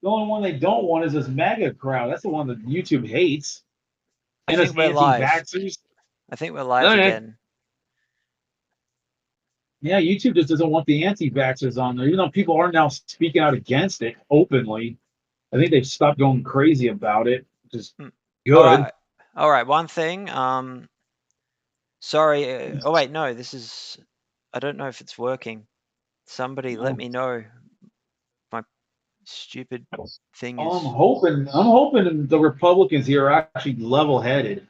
The only one they don't want is this MAGA crowd. That's the one that YouTube hates. I And it's think we're live. anti-vaxxers. I think we're live Okay. again. Yeah, YouTube just doesn't want the anti-vaxxers on there, even though people are now speaking out against it openly. I think they've stopped going crazy about it, which is Hmm. All good. right. All right. One thing. Sorry. Oh wait, no. This is. I don't know if it's working. Somebody let Oh, me know. My stupid thing I'm is. hoping. I'm hoping the Republicans here are actually level-headed.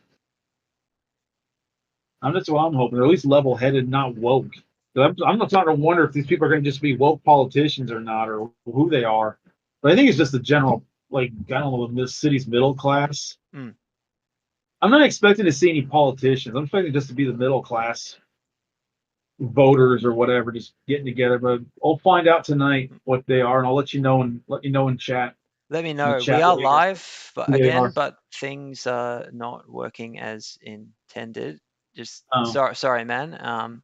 That's what I'm hoping. They're at least level-headed, not woke. I'm not starting to wonder if these people are going to just be woke politicians or not, or who they are. But I think it's just the general, like, I don't know, the city's middle class. Mm. I'm not expecting to see any politicians. I'm expecting just to be the middle class voters or whatever, just getting together. But I'll find out tonight what they are, and I'll let you know in chat Let me in the know. We chat are later live, but who they again, are. but things are not working as intended. Just Um, sorry, man.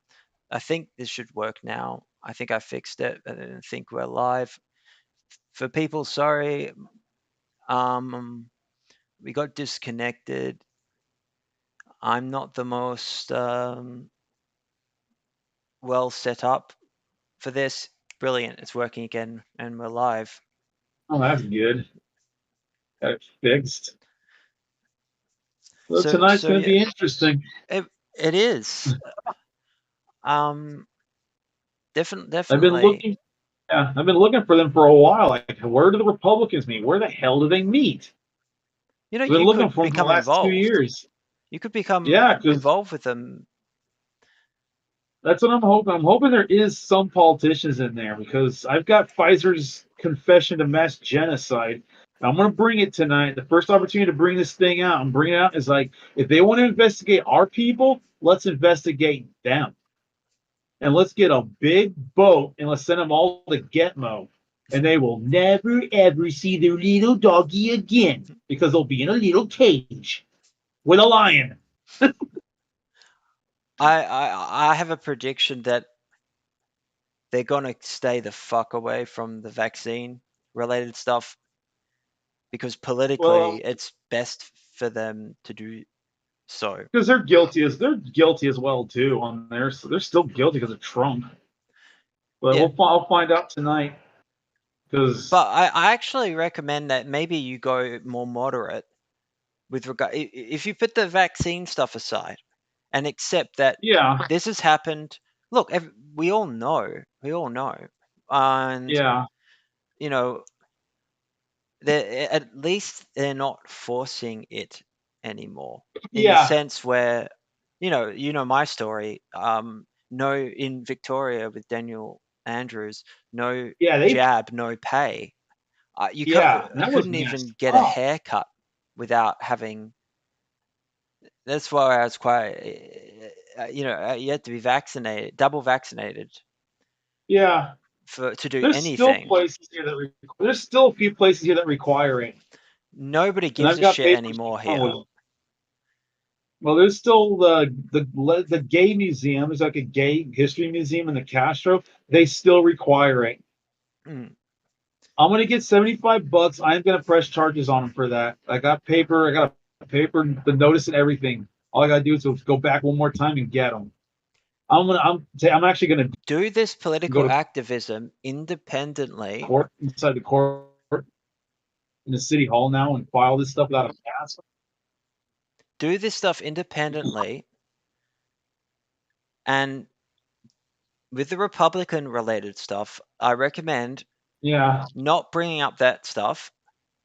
I think this should work now. I think I fixed it. I think we're live. For people, sorry. Um, we got disconnected. I'm not the most well set up for this. Brilliant. It's working again, and we're live. oh, that's good. Got it fixed. Well, So, tonight's so going to yeah, be interesting. it, it is. Um, I've been definitely. looking. Yeah, I've been looking for them for a while. Like, where do the Republicans meet? Where the hell do they meet? You know, I've been you looking could for them for the become last two involved. years. You could become Yeah, because involved with them. that's what I'm hoping. I'm hoping there is some politicians in there because I've got Pfizer's confession to mass genocide. I'm going to bring it tonight. The first opportunity to bring this thing out and bring it out is like, if they want to investigate our people, let's investigate them. And let's get a big boat and let's send them all to Gitmo. And they will never, ever see their little doggy again because they'll be in a little cage with a lion. I have a prediction that they're gonna stay the fuck away from the vaccine related stuff because politically Well, it's best for them to do so. because they're guilty as well too on there. So they're still guilty because of Trump. But Yeah. I'll find out tonight because But I actually recommend that maybe you go more moderate with regard if you put the vaccine stuff aside and accept that yeah, this has happened. Look, we all know, and yeah, you know, they at least they're not forcing it anymore in the yeah, sense where you know my story. No, in Victoria with Daniel Andrews, no yeah. jab, no pay. Yeah, You that was couldn't messed even get a up. haircut without having. That's why I was quite. You had to be vaccinated, double vaccinated Yeah, for to do there's still anything. places here that there's still a few places here that require it, Nobody and gives I've a got shit papers anymore along here. with them. Well, there's still the gay museum. There's like a gay history museum in the Castro. They still require it. Mm. I'm gonna get $75. I'm gonna press charges on them for that. I got paper. I got a paper, the notice, and everything. All I gotta do is go back one more time and get them. I'm actually gonna Do this go political to activism independently. court inside the court in the city hall now and file this stuff without a pass. Do this stuff independently, and with the Republican related stuff, I recommend Yeah, not bringing up that stuff.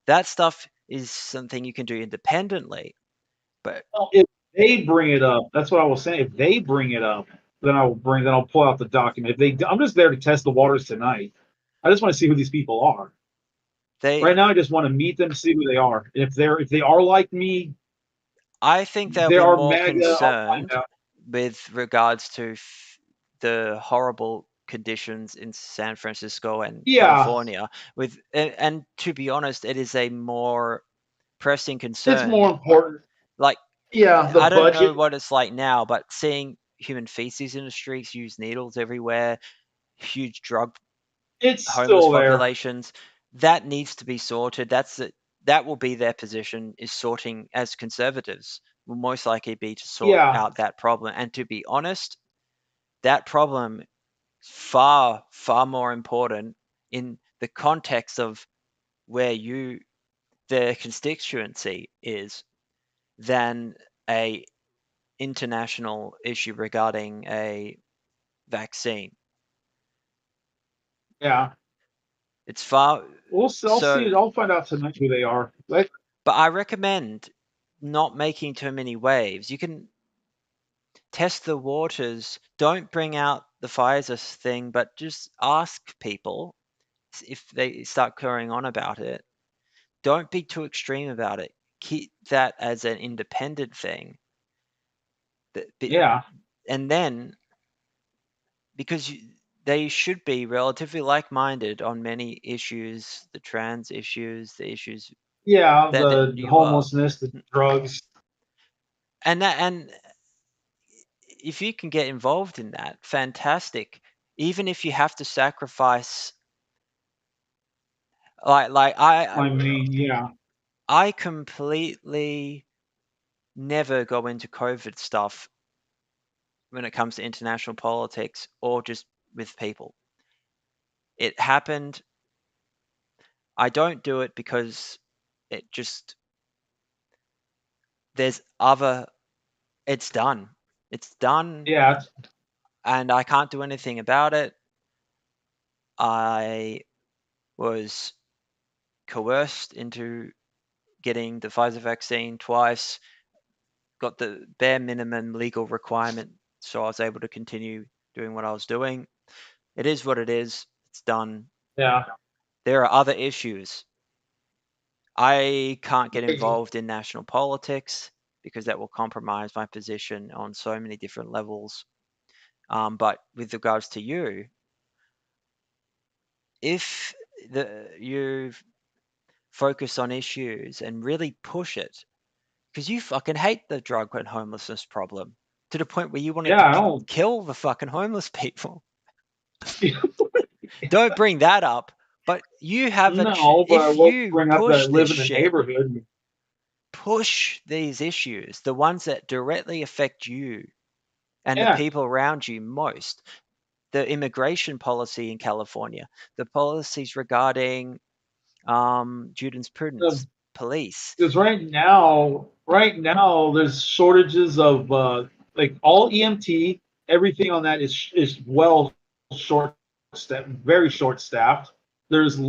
That stuff is something you can do independently. But well, if they bring it up, that's what I was saying. If they bring it up, then I'll pull out the document. If they, I'm just there to test the waters tonight. I just want to see who these people are. they, Right now, I just want to meet them, see who they are. If they are like me, I think they'll they be are more MAGA. I'll find concerned out. with regards to the horrible conditions in San Francisco and Yeah, California. And to be honest, it is a more pressing it's concern. more important. Like Yeah, the I don't know budget. what it's like now, but seeing human feces in the streets, used needles everywhere, huge drug It's homeless still there. populations. that needs to be sorted. That will be their position, is sorting, as conservatives will most likely be to sort Yeah, out that problem. And to be honest, that problem is far, far more important in the context of where their constituency is, than a international issue regarding a vaccine. yeah. It's far I'll see so it. I'll find out tonight who they are. Like, But I recommend not making too many waves. You can test the waters. Don't bring out the Pfizer thing, but just ask people if they start carrying on about it. Don't be too extreme about it. Keep that as an independent thing. yeah, And then, because they should be relatively like-minded on many issues, the trans issues, the issues yeah. that The you are, homelessness, the drugs. and if you can get involved in that, fantastic. Even if you have to sacrifice, like I mean, yeah, I completely never go into COVID stuff when it comes to international politics or just with people. It happened. I don't do it because it just there's other. It's done. It's done, yeah, and I can't do anything about it. I was coerced into getting the Pfizer vaccine twice, got the bare minimum legal requirement, so I was able to continue doing what I was doing. It is what it is. It's done. yeah. There are other issues. I can't get involved in national politics because that will compromise my position on so many different levels. But with regards to you, if you focus on issues and really push it, because you fucking hate the drug and homelessness problem to the point where you wanted Yeah, to I don't. kill the fucking homeless people. Don't bring that up. But you have No, but I if will you bring up that I push this live in the shit, neighborhood. push these issues, the ones that directly affect you and the Yeah, people around you most, the immigration policy in California, the policies regarding jurisprudence, police. because right now, there's shortages of like all EMT. Everything on that is well short staffed, very short staffed. There's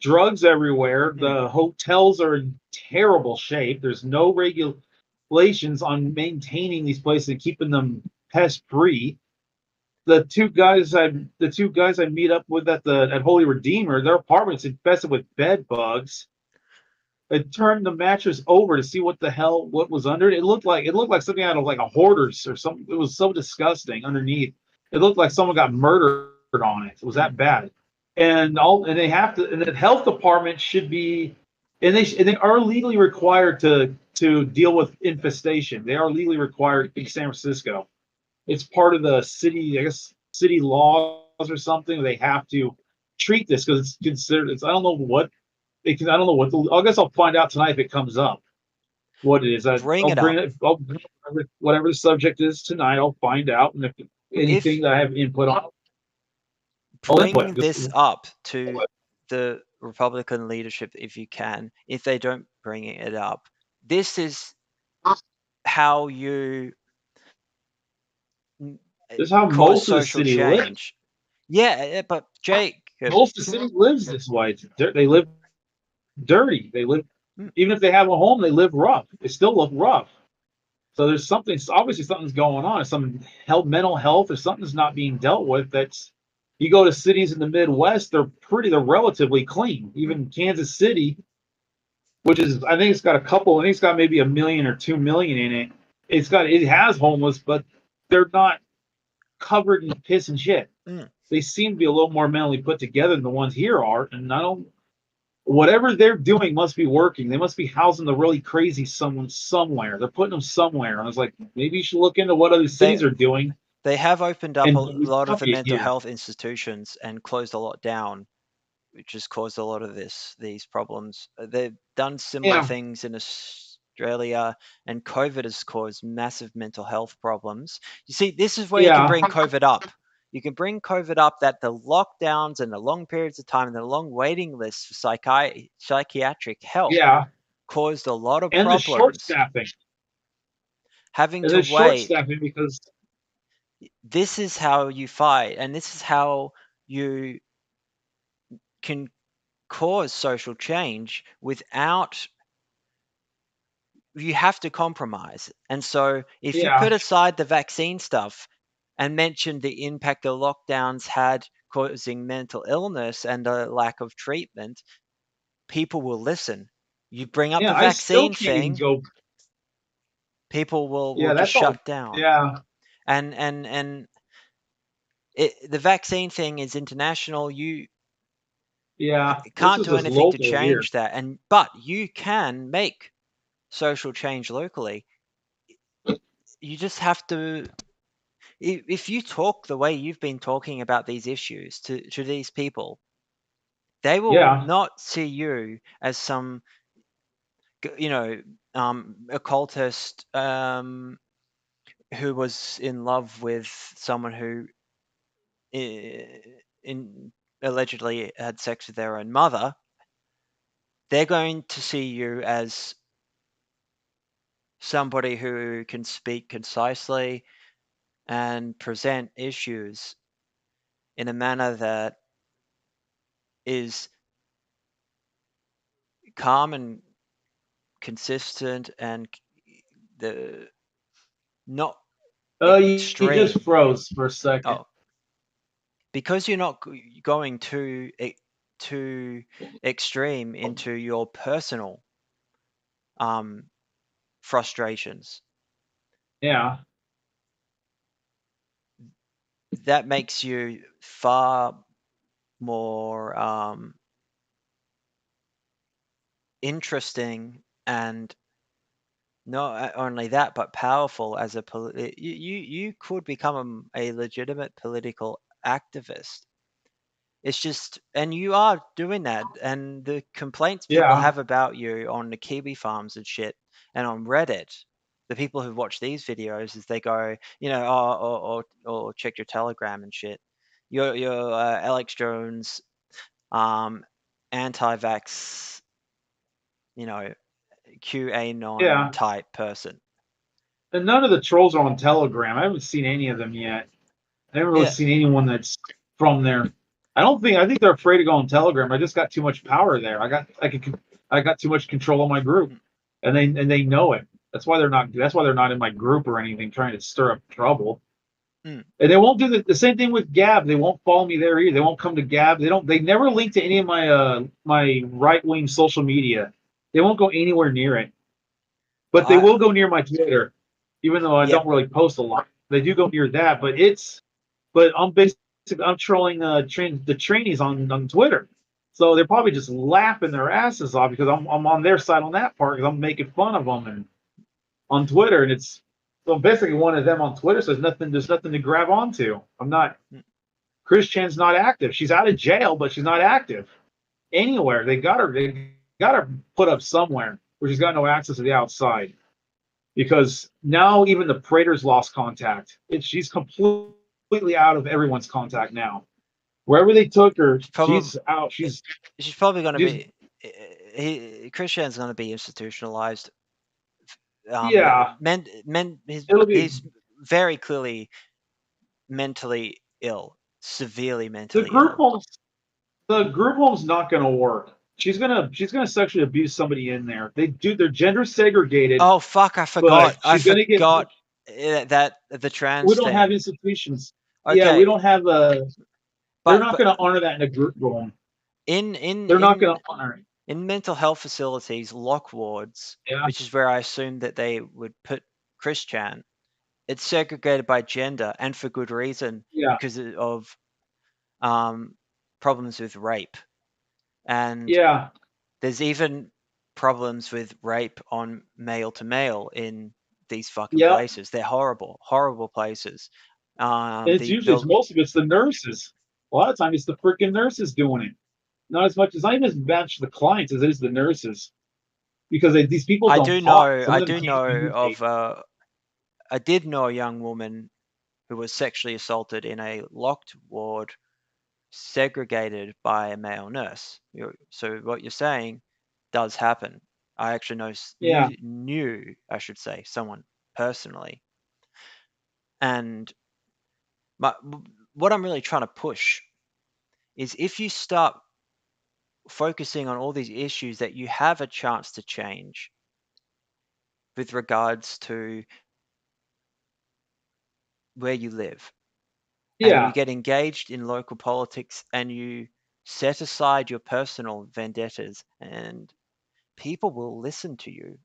drugs everywhere. Hmm. The hotels are in terrible shape. There's no regulations on maintaining these places and keeping them pest free. The two guys I meet up with at Holy Redeemer, their apartment's infested with bed bugs. I turned the mattress over to see what was under it. It looked like something out of like a hoarders or something. It was so disgusting underneath. It looked like someone got murdered on it. It was Hmm. that bad. And they have to, and the health department should be, and they are legally required to deal with infestation. They are legally required in San Francisco. It's part of the city, I guess, city laws or something. They have to treat this because it's considered. I don't know what I don't know what I guess I'll find out tonight if it comes up. What it is. Bring I'll it bring up. it. I'll bring whatever the subject is tonight. I'll find out, and if If anything that I have input on, I'll bring input. this up to the Republican leadership if you can, if they don't bring it up, this is how you This is how cause most of the social city lives. change. Yeah, but Jacob, Most of the city lives this way. They live dirty. They live, mm, even if they have a home, they live rough. They still look rough. So there's something, obviously something's going on. Some mental health or something's not being dealt with. You go to cities in the Midwest, they're relatively clean. mm, Even Kansas City, which is, I think I think it's got maybe 1 million or 2 million in it. It has homeless, but they're not covered in piss and shit. mm. They seem to be a little more mentally put together than the ones here are. And I don't, whatever they're doing must be working. They must be housing the really crazy someone somewhere. They're putting them somewhere. And I was like, maybe you should look into what other they cities are doing. they have opened up a And we lot of the copy it mental here. health institutions and closed a lot down. which has caused a lot of these problems. They've done similar Yeah, things in Australia, and COVID has caused massive mental health problems. You see, this is where you can yeah, bring COVID up. You can bring COVID up that the lockdowns and the long periods of time and the long waiting lists for psychiatric help yeah, caused a lot of and the short problems. staffing, Having and to the short wait. staffing because This is how you fight, and this is how you can cause social change without, you have to compromise. And so if you yeah, put aside the vaccine stuff and mention the impact the lockdowns had causing mental illness and a lack of treatment, people will listen. You bring up yeah, the I still vaccine can't even thing, go. people will Yeah, just that's all. shut down. Yeah, And the vaccine thing is international. You yeah. This can't is do just anything to local here. change that, and but you can make social change locally. You just have to, if you talk the way you've been talking about these issues to these people, they will Yeah, not see you as some, you know, occultist, who was in love with someone who in allegedly had sex with their own mother. They're going to see you as somebody who can speak concisely and present issues in a manner that is calm and consistent and the not you just extreme. froze for a second. Oh, because you're not going too extreme into your personal um, frustrations. Yeah, That makes you far more interesting, and not only that, but powerful as a you could become a legitimate political activist. It's just, and you are doing that, and the complaints people yeah, have about you on the kiwi farms and shit, and on Reddit, the people who watch these videos, is they go, oh, or check your Telegram and shit. You're Alex Jones, um, anti-vax, you know, QAnon yeah. type person. And none of the trolls are on Telegram. I haven't seen any of them yet. I haven't really Yeah. seen anyone that's from there. I don't think. I think they're afraid to go on Telegram. I just got too much power there. I got too much control of my group, Mm, and they know it. That's why they're not. That's why they're not in my group or anything, trying to stir up trouble. mm. And they won't do the same thing with Gab. They won't follow me there either. They won't come to Gab. They don't. They never link to any of my right wing social media. They won't go anywhere near it. But they I will go near my Twitter, even though I Yeah. don't really post a lot. They do go near that, but I'm basically I'm trolling the trainees on Twitter, so they're probably just laughing their asses off because I'm on their side on that part because I'm making fun of them and on Twitter, and it's so I'm basically one of them on Twitter. So there's nothing to grab onto. I'm not. Mm. Chris Chan's not active. She's out of jail, but she's not active anywhere. They got her put up somewhere where she's got no access to the outside because now even the Praetors lost contact. She's completely out of everyone's contact now. Wherever they took her, She's probably she's out. she's probably going to She's be Christian's going to be institutionalized. yeah. It'll be He's very clearly mentally ill, severely the mentally group ill. homes. The group home's not going to work. She's gonna sexually abuse somebody in there. They're gender segregated, Oh fuck! I but forgot. I she's gonna get. forgot that the We trans don't have thing. institutions. Yeah, we Okay, don't have a. They're but not going to honor that in a group home. in in They're not going in to honor it. in mental health facilities, lock wards, Yeah, which is where I assumed that they would put Christian, it's segregated by gender, and for good reason, yeah, because of um, problems with rape. And yeah, there's even problems with rape on male to male in these fucking yeah. places. They're horrible, horrible places. And The it's the most of it's the nurses. A lot of times it's the freaking nurses doing it. not as much. It's not even as much the clients as it is the nurses because these people I don't do talk. know, Some I of them do can't know communicate. of, I did know a young woman who was sexually assaulted in a locked ward, segregated by a male nurse. So what you're saying does happen. I actually Yeah, knew, I should say, someone personally. And my, what I'm really trying to push is if you start focusing on all these issues that you have a chance to change with regards to where you live, and you yeah, get engaged in local politics and you set aside your personal vendettas, and people will listen to you.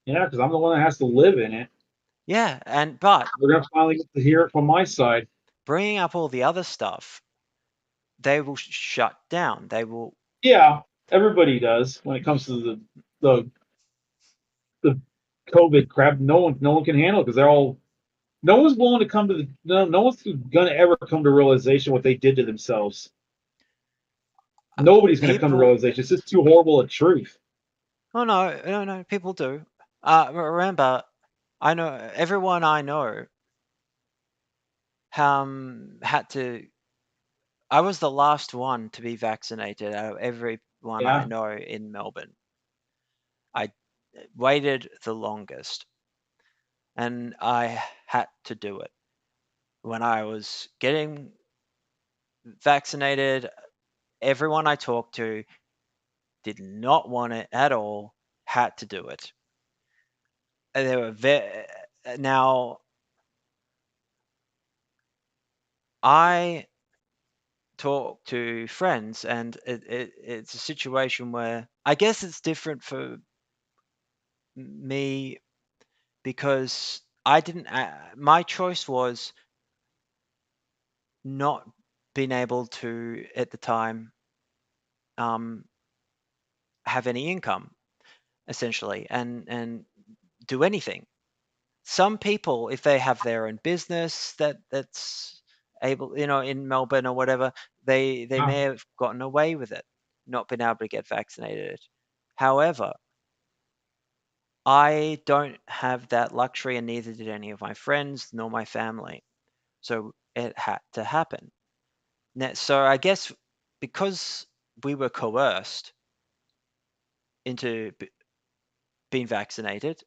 yeah. Because I'm the one that has to live in it. Yeah, and but We're gonna finally get to hear it from my side. bringing up all the other stuff, they will shut down. They will. Yeah, everybody does when it comes to the COVID crap. No one can handle it because they're all. No one's willing to come to the. No one's gonna ever come to realization what they did to themselves. Nobody's gonna come to People. realization. It's just too horrible a truth. Oh no, no, no. People do. Remember, I know everyone I know had to. I was the last one to be vaccinated out of everyone I Yeah, know in Melbourne. I waited the longest, and I had to do it. When I was getting vaccinated, everyone I talked to did not want it at all, had to do it. And they were now I talk to friends, and it's a situation where I guess it's different for me because I didn't. My choice was not being able to at the time um, have any income essentially, and do anything. Some people, if they have their own business that's able, in Melbourne or whatever, they yeah. may have gotten away with it, not been able to get vaccinated. However, I don't have that luxury, and neither did any of my friends nor my family. So it had to happen. So I guess because we were coerced into being vaccinated,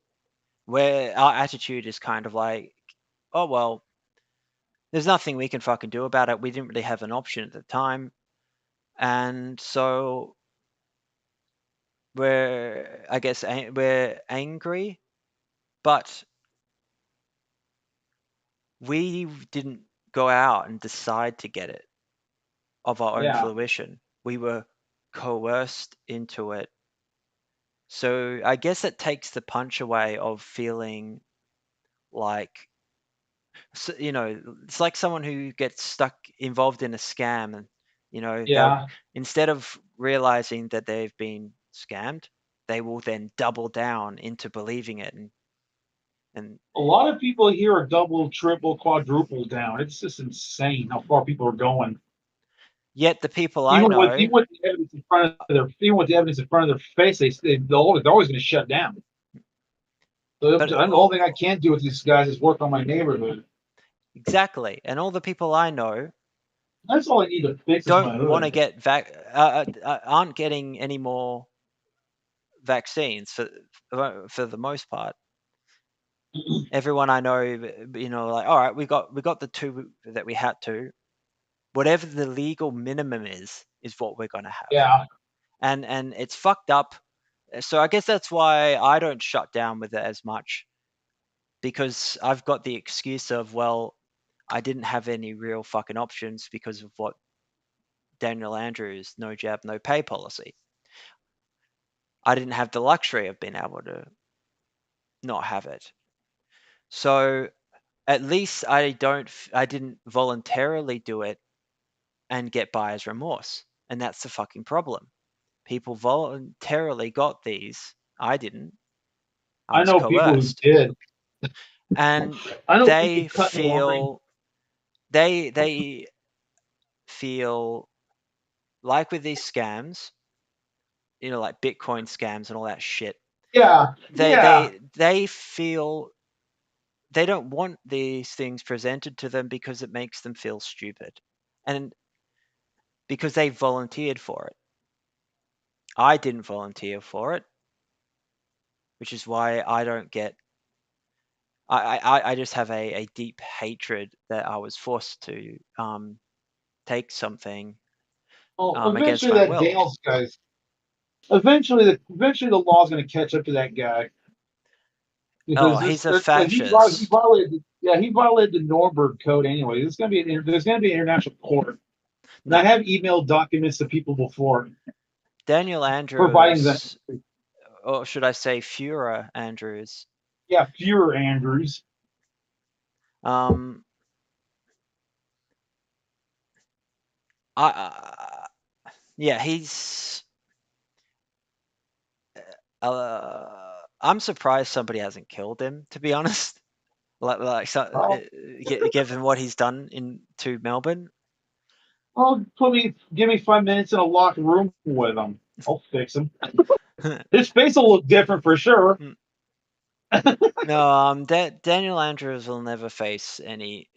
where our attitude is kind of like, oh well, there's nothing we can fucking do about it. We didn't really have an option at the time, and so I guess, we're angry, but we didn't go out and decide to get it of our own Yeah. fruition. We were coerced into it. So I guess it takes the punch away of feeling like, it's like someone who gets stuck involved in a scam, and they'll, Yeah. instead of realizing that they've been scammed, they will then double down into believing it, and A lot of people here are double, triple, quadruple down. It's just insane how far people are going. yet the people I know. Even with the evidence in front of their face, they're always going to shut down. So But the only thing I can do with these guys is work on my neighborhood. exactly, and all the people I know That's all I need to fix is my don't want to hood. get aren't getting any more vaccines for the most part. Everyone I know, like, all right, we got the two that we had to. Whatever the legal minimum is what we're gonna have, Yeah, and it's fucked up. So I guess that's why I don't shut down with it as much, because I've got the excuse of, well, I didn't have any real fucking options because of what Daniel Andrews' no jab, no pay policy. I didn't have the luxury of being able to not have it. So at least I didn't voluntarily do it and get buyer's remorse. And that's the fucking problem. People voluntarily got these. I didn't. I I was know people who coerced. did. And I know people they cut in line. feel they feel like with these scams, like Bitcoin scams and all that shit, Yeah, they yeah. they they feel they don't want these things presented to them because it makes them feel stupid, and because they volunteered for it. I didn't volunteer for it, which is why I don't get. I just have a deep hatred that I was forced to take something Well, against eventually my that will. Dales guy's. Eventually the law's going to catch up to that guy Oh, because he's a he fascist. violated. Yeah, he violated the Nuremberg Code anyway. There's going to be an international court, and I No, have emailed documents to people before Daniel providing that. Andrews, or should I say Führer Andrews? Yeah, fewer Andrews. Um, yeah, he's. I'm surprised somebody hasn't killed him. To be honest, Oh, given what he's done to Melbourne. well, give me 5 minutes in a locked room with him. I'll fix him. His face will look different for sure. No, Daniel Andrews will never face any.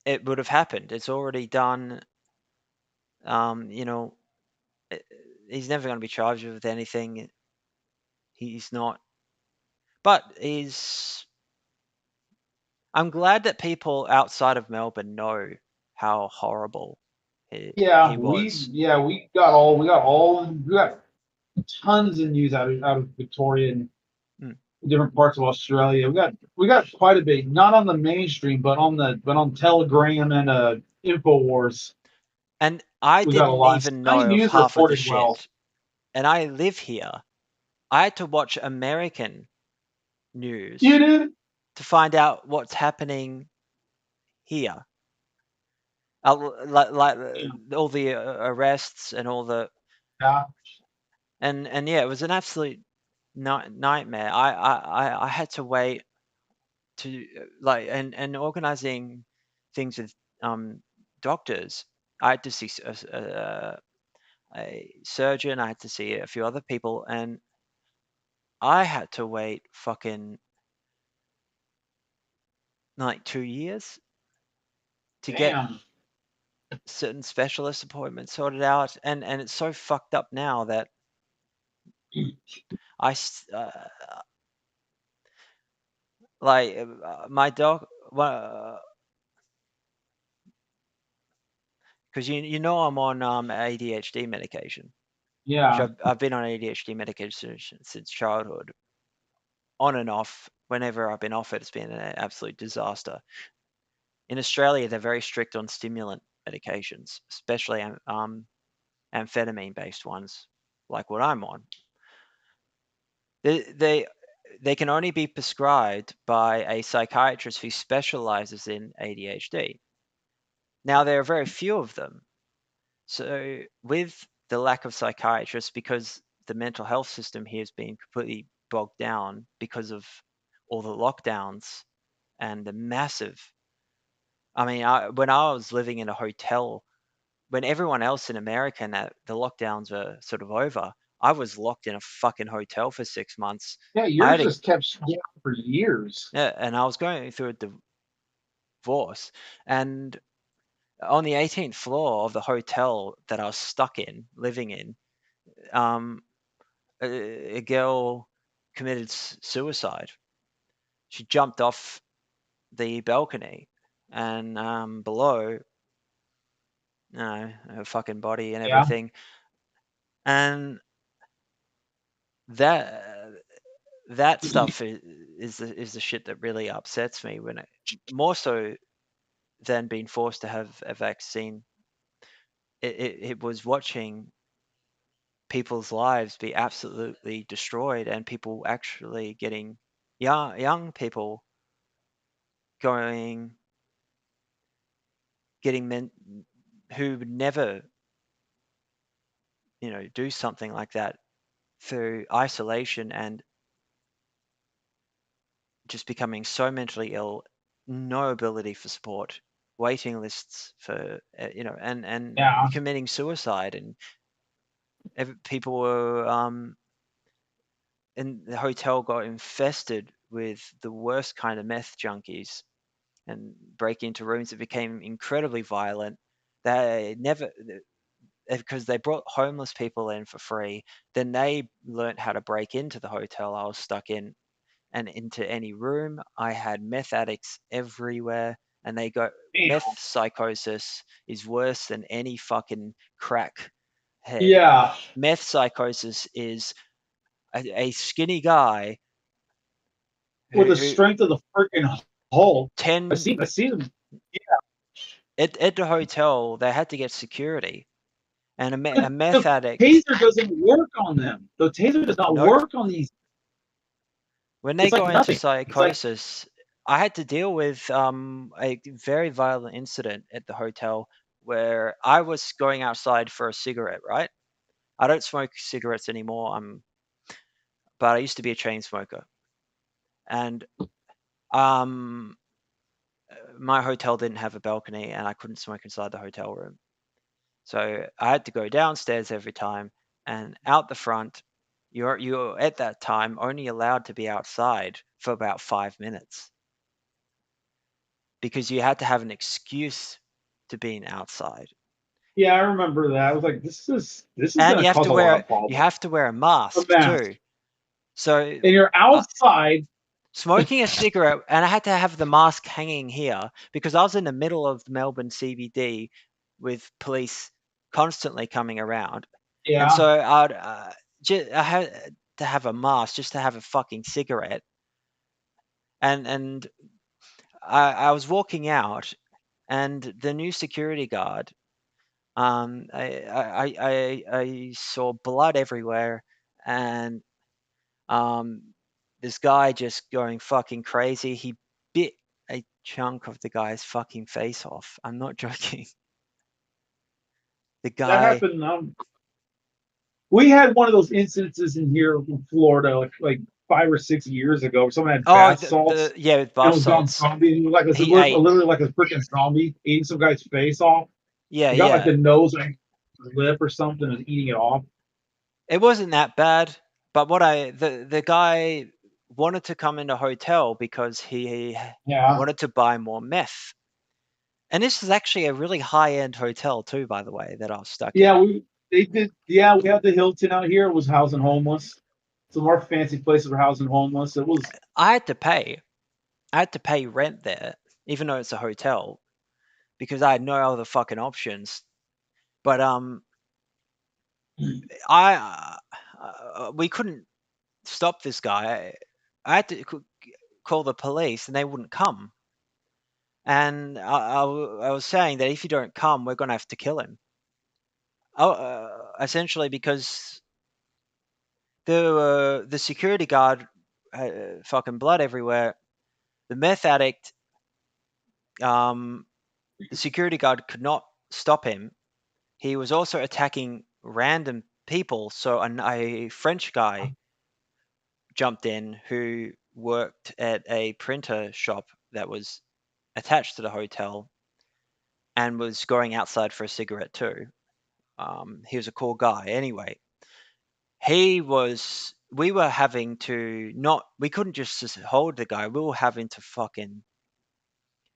It would have happened. It's already done. You know, he's never going to be charged with anything. He's not. But he's. I'm glad that people outside of Melbourne know how horrible he was. We got tons of news out of Victoria and Mm. different parts of Australia. We got quite a bit, not on the mainstream, but on Telegram and Infowars. And I We got a didn't lot. even Sky know of News half of the reported well. shit. And I live here. I had to watch American You news did? to find out what's happening here. Like all the arrests and all the Yeah, and yeah, it was an absolute nightmare. I had to wait to and organizing things with doctors. I had to see a surgeon. I had to see a few other people, and I had to wait fucking like 2 years to get damn. certain specialist appointments sorted out, and it's so fucked up now that I like my dog. Because you know I'm on ADHD medication, which Yeah, I've been on ADHD medication since childhood, on and off. Whenever I've been off it, it's been an absolute disaster. In Australia, they're very strict on stimulant medications, especially amphetamine-based ones, like what I'm on. They can only be prescribed by a psychiatrist who specializes in ADHD. Now, there are very few of them. So, with the lack of psychiatrists, because the mental health system here has been completely bogged down because of all the lockdowns and the massive. I mean, when I was living in a hotel, when everyone else in America and that the lockdowns were sort of over, I was locked in a fucking hotel for 6 months. yeah. I had Yours a just kept down for years. Yeah, and I was going through a divorce, and on the 18th floor of the hotel that I was stuck in, living in, um, a girl committed suicide. She jumped off the balcony, and below, her fucking body and Yeah, everything, and that that stuff is the shit that really upsets me when more so than being forced to have a vaccine. It was watching people's lives be absolutely destroyed and people actually getting young people going getting men who would never do something like that through isolation and just becoming so mentally ill, no ability for support waiting lists for and Yeah. committing suicide, and people were and the hotel got infested with the worst kind of meth junkies and break into rooms. It became incredibly violent. They never because they brought homeless people in for free. Then they learnt how to break into the hotel I was stuck in and into any room. I had meth addicts everywhere, and they got meth Damn. psychosis is worse than any fucking crack head. Yeah. Meth psychosis is a skinny guy With the who strength of the freaking Hulk. I 10 see. I see them. at the hotel they had to get security, and a But meth the addict. taser doesn't work on them. The taser does not Nope. work on these. When they It's like go into nothing. It's like, psychosis, I had to deal with a very violent incident at the hotel where I was going outside for a cigarette. Right, I don't smoke cigarettes anymore. But I used to be a chain smoker, and um, my hotel didn't have a balcony, and I couldn't smoke inside the hotel room. So I had to go downstairs every time and out the front. You're at that time only allowed to be outside for about 5 minutes because you had to have an excuse to being outside. yeah, I remember that. I was like, this is And going to cause a lot of you problems. have to wear a A mask mask, too. So and you're uh, outside. smoking a cigarette, and I had to have the mask hanging here because I was in the middle of Melbourne CBD with police constantly coming around, and Yeah, so I had to have a mask just to have a fucking cigarette, and I was walking out, and the new security guard, I saw blood everywhere, and Um, this guy just going fucking crazy. He bit a chunk of the guy's fucking face off. I'm not joking. The that guy. happened. We had one of those incidences in here in Florida, like 5 or 6 years ago, where someone had Oh, bath salts yeah, with and bath was gone salts. zombie. And like He ate. literally like a freaking zombie eating some guy's face off. Yeah, He got like yeah. the nose, like lip or something, and was eating it off. It wasn't that bad, but the guy wanted to come in a hotel because he Yeah, wanted to buy more meth. And this is actually a really high end hotel too, by the way, that I was stuck in. yeah, they did. Yeah, we had the Hilton out here. It was housing homeless. Some more fancy places were housing homeless. It was. I had to pay. I had to pay rent there, even though it's a hotel, because I had no other fucking options. But I we couldn't stop this guy. I had to call the police, and they wouldn't come. And I was saying that if you don't come, we're gonna have to kill him. Oh, essentially because the security guard had fucking blood everywhere. The meth addict, um, the security guard could not stop him. He was also attacking random people. So a French guy jumped in who worked at a printer shop that was attached to the hotel and was going outside for a cigarette too. He was a cool guy. Anyway, we were having to not, we couldn't just hold the guy. We were having to fucking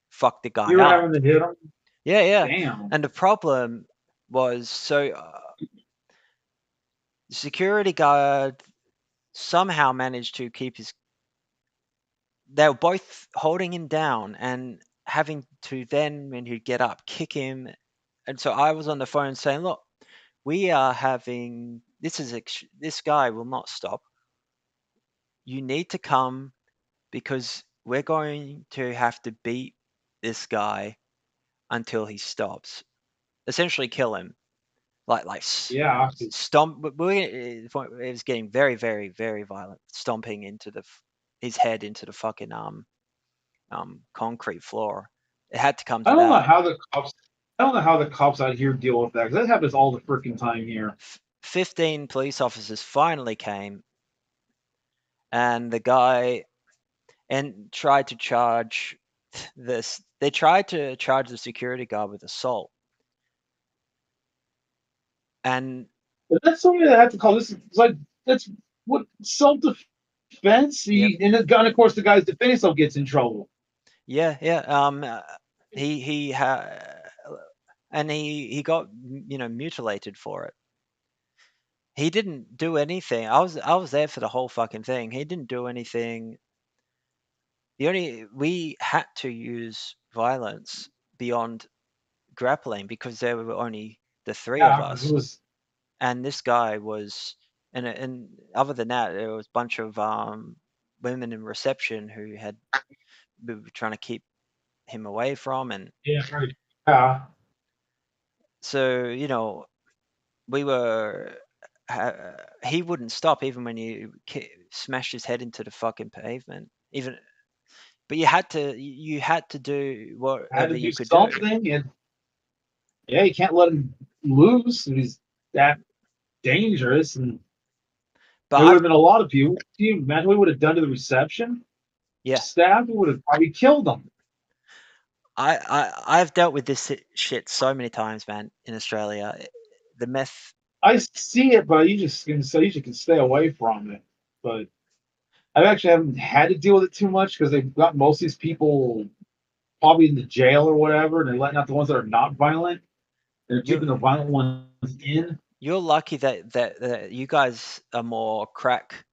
fuck the guy You were up. having to hit him. Yeah, yeah. Damn. And the problem was, so the security guard somehow managed to keep his, they were both holding him down and having to then, when he'd get up, kick him. And so I was on the phone saying, look, we are having, this guy will not stop. You need to come because we're going to have to beat this guy until he stops. Essentially kill him. Like Yeah. stomp. It was getting very, very, very violent. Stomping into his head into the fucking concrete floor. It had to come I to don't know that. how the cops. I don't know how the cops out here deal with that because that happens all the freaking time here. 15 police officers finally came, and the guy and tried to charge this they tried to charge the security guard with assault, and But that's something that I have to call this. It's like that's what self defense. yep, And the gun, of course, the guy's defending himself gets in trouble. yeah. He and he got mutilated for it. He didn't do anything. I was there for the whole fucking thing. He didn't do anything. We had to use violence beyond grappling because there were only the three of Yeah, because it us, was. and this guy was, and other than that, there was a bunch of women in reception who had we were trying to keep him away from, and Yeah, right. Yeah, so we were. He wouldn't stop even when you smashed his head into the fucking pavement. Even, but you had to do I had whatever to do you could do. something, and yeah, you can't let him loose. He's that dangerous, and But there would I've have been a lot of people. Can you imagine what we would have done to the reception yeah, staff? We would have probably killed them. I've dealt with this shit so many times, man, in Australia. The meth. I see it, but you just can say you can stay away from it. But I actually haven't had to deal with it too much because they've got most of these people probably in the jail or whatever, and they're letting out the ones that are not violent. And they're keeping you the violent ones in. you're lucky that you guys are more crack,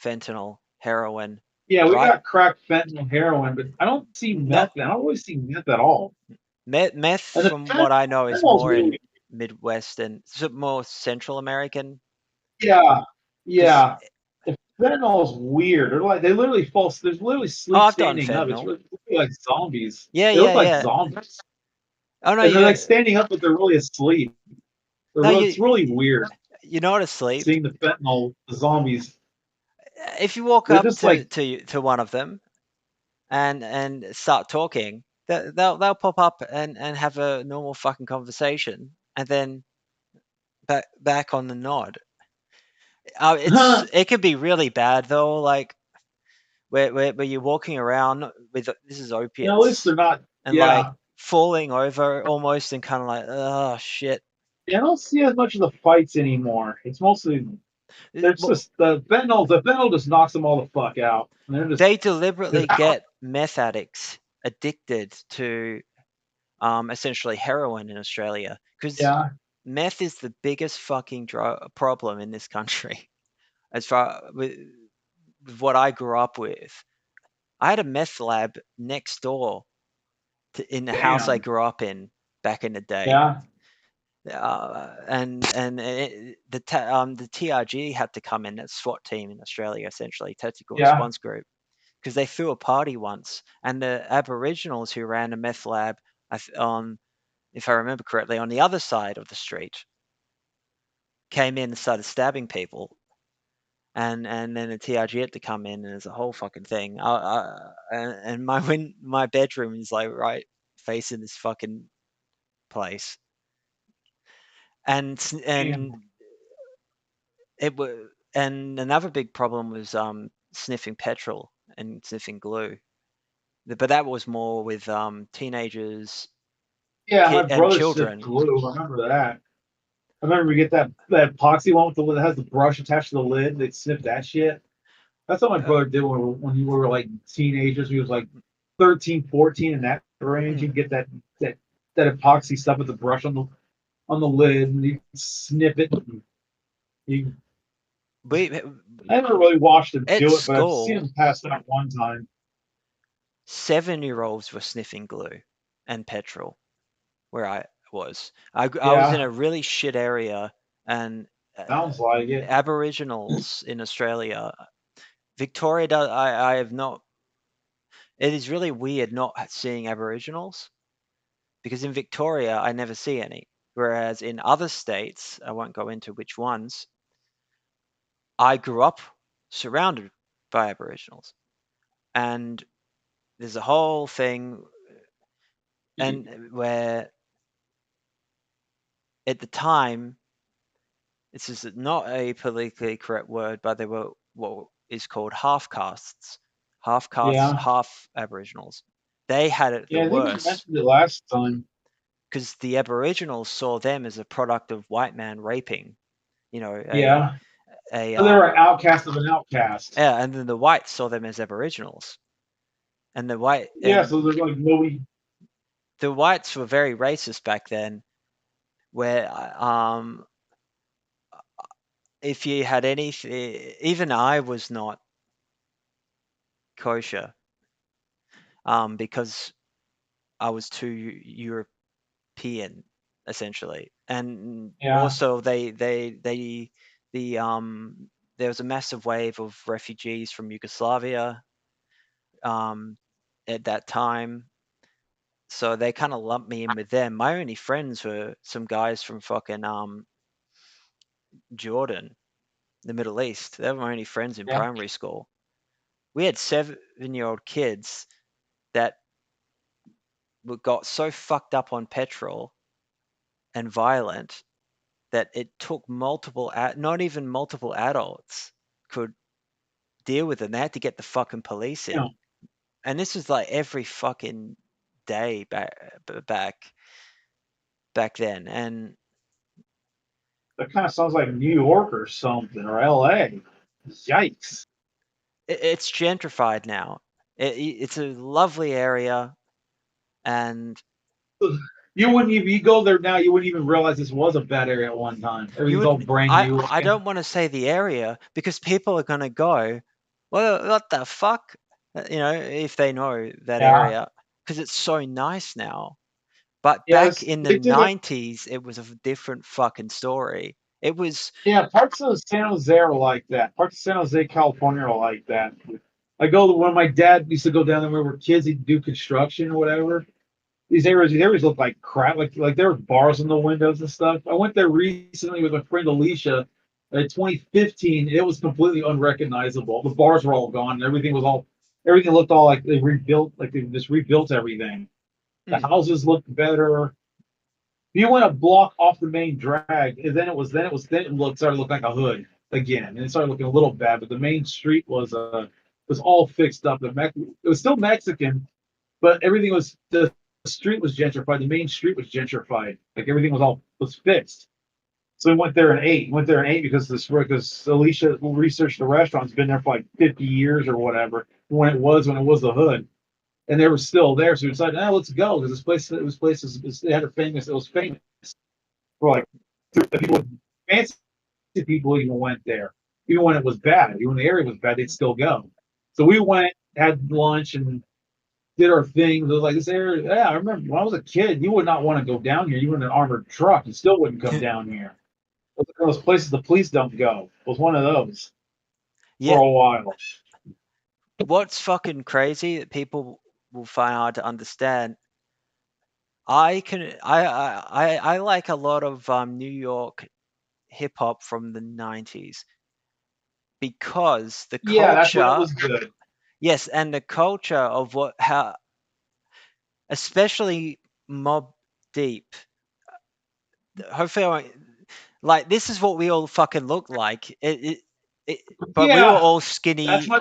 fentanyl, heroin, Yeah, we dry. got crack, fentanyl, heroin, but I don't see No, meth. I don't really see meth at all. meth, And the from what I know, is fentanyl's more weird. in Midwest and more Central American. Yeah, Because yeah. The fentanyl's weird. They literally fall. There's literally sleep I've done standing up. It's fentanyl. really they look like zombies. Yeah, They look yeah, like yeah. zombies, Oh no, and they're like standing up, but they're really asleep. no, It's really weird you're not asleep. seeing the fentanyl, the zombies. If you walk They're up just like, to one of them and start talking, they'll pop up and have a normal fucking conversation, and then back on the nod. huh? It could be really bad though, like where you're walking around with this is At least opiates they're not. and like Yeah, falling over almost and kind of like, oh shit. yeah. I don't see as much of the fights anymore. It's mostly there's Well, just the fentanyl. The fentanyl just knocks them all the fuck out. And they they're deliberately get meth addicts addicted to essentially heroin in Australia because yeah, meth is the biggest fucking problem in this country. As far with what I grew up with, I had a meth lab next door in the house I damn, grew up in back in the day. yeah, The TRG had to come in, that SWAT team in Australia, essentially tactical yeah, response group, because they threw a party once, and the Aboriginals who ran a meth lab, on, if I remember correctly, on the other side of the street, came in and started stabbing people, and then the TRG had to come in, and there's a whole fucking thing. And my bedroom is like right facing this fucking place, and damn, it was, and another big problem was sniffing petrol and sniffing glue. But that was more with teenagers, yeah. My kid and brother sniffed children. glue. I remember that. I remember we get that epoxy one with the lid that has the brush attached to the lid. They'd sniff that shit. That's what my Uh, brother did when we were like teenagers. He was like 13, 14 in that range. mm, He'd get that epoxy stuff with the brush on the lid, and he'd sniff it. And he, we I never really watched him at do it, but I've seen school, him pass out one time. 7-year-olds were sniffing glue and petrol where I was. I was in Yeah, a really shit area, and sounds like it. Aboriginals in Australia, Victoria, I have not. It is really weird not seeing Aboriginals because in Victoria I never see any. Whereas in other states, I won't go into which ones, I grew up surrounded by Aboriginals. And there's a whole thing, and where at the time, this is not a politically correct word, but they were what is called half castes, Yeah, half Aboriginals. they had it the Yeah, I think we worst mentioned it last time. because the Aboriginals saw them as a product of white man raping. You know, Yeah. a So they're an outcast of an outcast. yeah, and then the whites saw them as Aboriginals, and Yeah, so there's like nobody. the whites were very racist back then. Where if you had anything, even I was not kosher, because I was too European, essentially, and Yeah, also the there was a massive wave of refugees from Yugoslavia um, at that time, so they kind of lumped me in with them. My only friends were some guys from fucking Jordan, the Middle East. They were my only friends in yeah, primary school. We had 7-year-old kids that got so fucked up on petrol and violent that it took not even multiple adults could deal with it. They had to get the fucking police you know, in, and this was like every fucking day back then. And that kind of sounds like New York or something or L.A. Yikes! it's gentrified now. It's a lovely area, and You wouldn't even you go there now. You wouldn't even realize this was a bad area at one time. you Everything's all would brand new I looking. don't want to say the area because people are going to go, well, what the fuck, if they know that Yeah, area, because it's so nice now. But back yes, in the they did it. 90s, it was a different fucking story. It was, Yeah, parts of San Jose are like that. Parts of San Jose, California are like that. I go to when my dad used to go down there when we were kids. He'd do construction or whatever. These areas look like crap. Like there were bars in the windows and stuff. I went there recently with my friend Alicia in 2015. It was completely unrecognizable. The bars were all gone. And everything looked all like they rebuilt, like they just rebuilt everything. The mm, houses looked better. You went a block off the main drag, and then it started looking like a hood again, and it started looking a little bad. But the main street was all fixed up. It was still Mexican, but everything was the street was gentrified. The main street was gentrified. Like everything was fixed. So we went there and ate. Went there and ate because Alicia researched the restaurant. It's been there for like 50 years or whatever. When it was the hood, and they were still there. So we decided, let's go because they had a famous. It was famous for like people, fancy people even went there. Even when it was bad, even when the area was bad, they'd still go. So we went, had lunch, and did our thing. It was like this area. Yeah, I remember when I was a kid, you would not want to go down here. You were in an armored truck, you still wouldn't come down here. It was one of those places the police don't go. It was one of those for yeah. a while. What's fucking crazy that people will find hard to understand. I like a lot of New York hip hop from the 90s because the Yeah, that's when it culture, was good. yes, and the culture of how, especially Mob Deep. Hopefully, like this is what we all fucking look like. But we were Yeah, all that's skinny. my.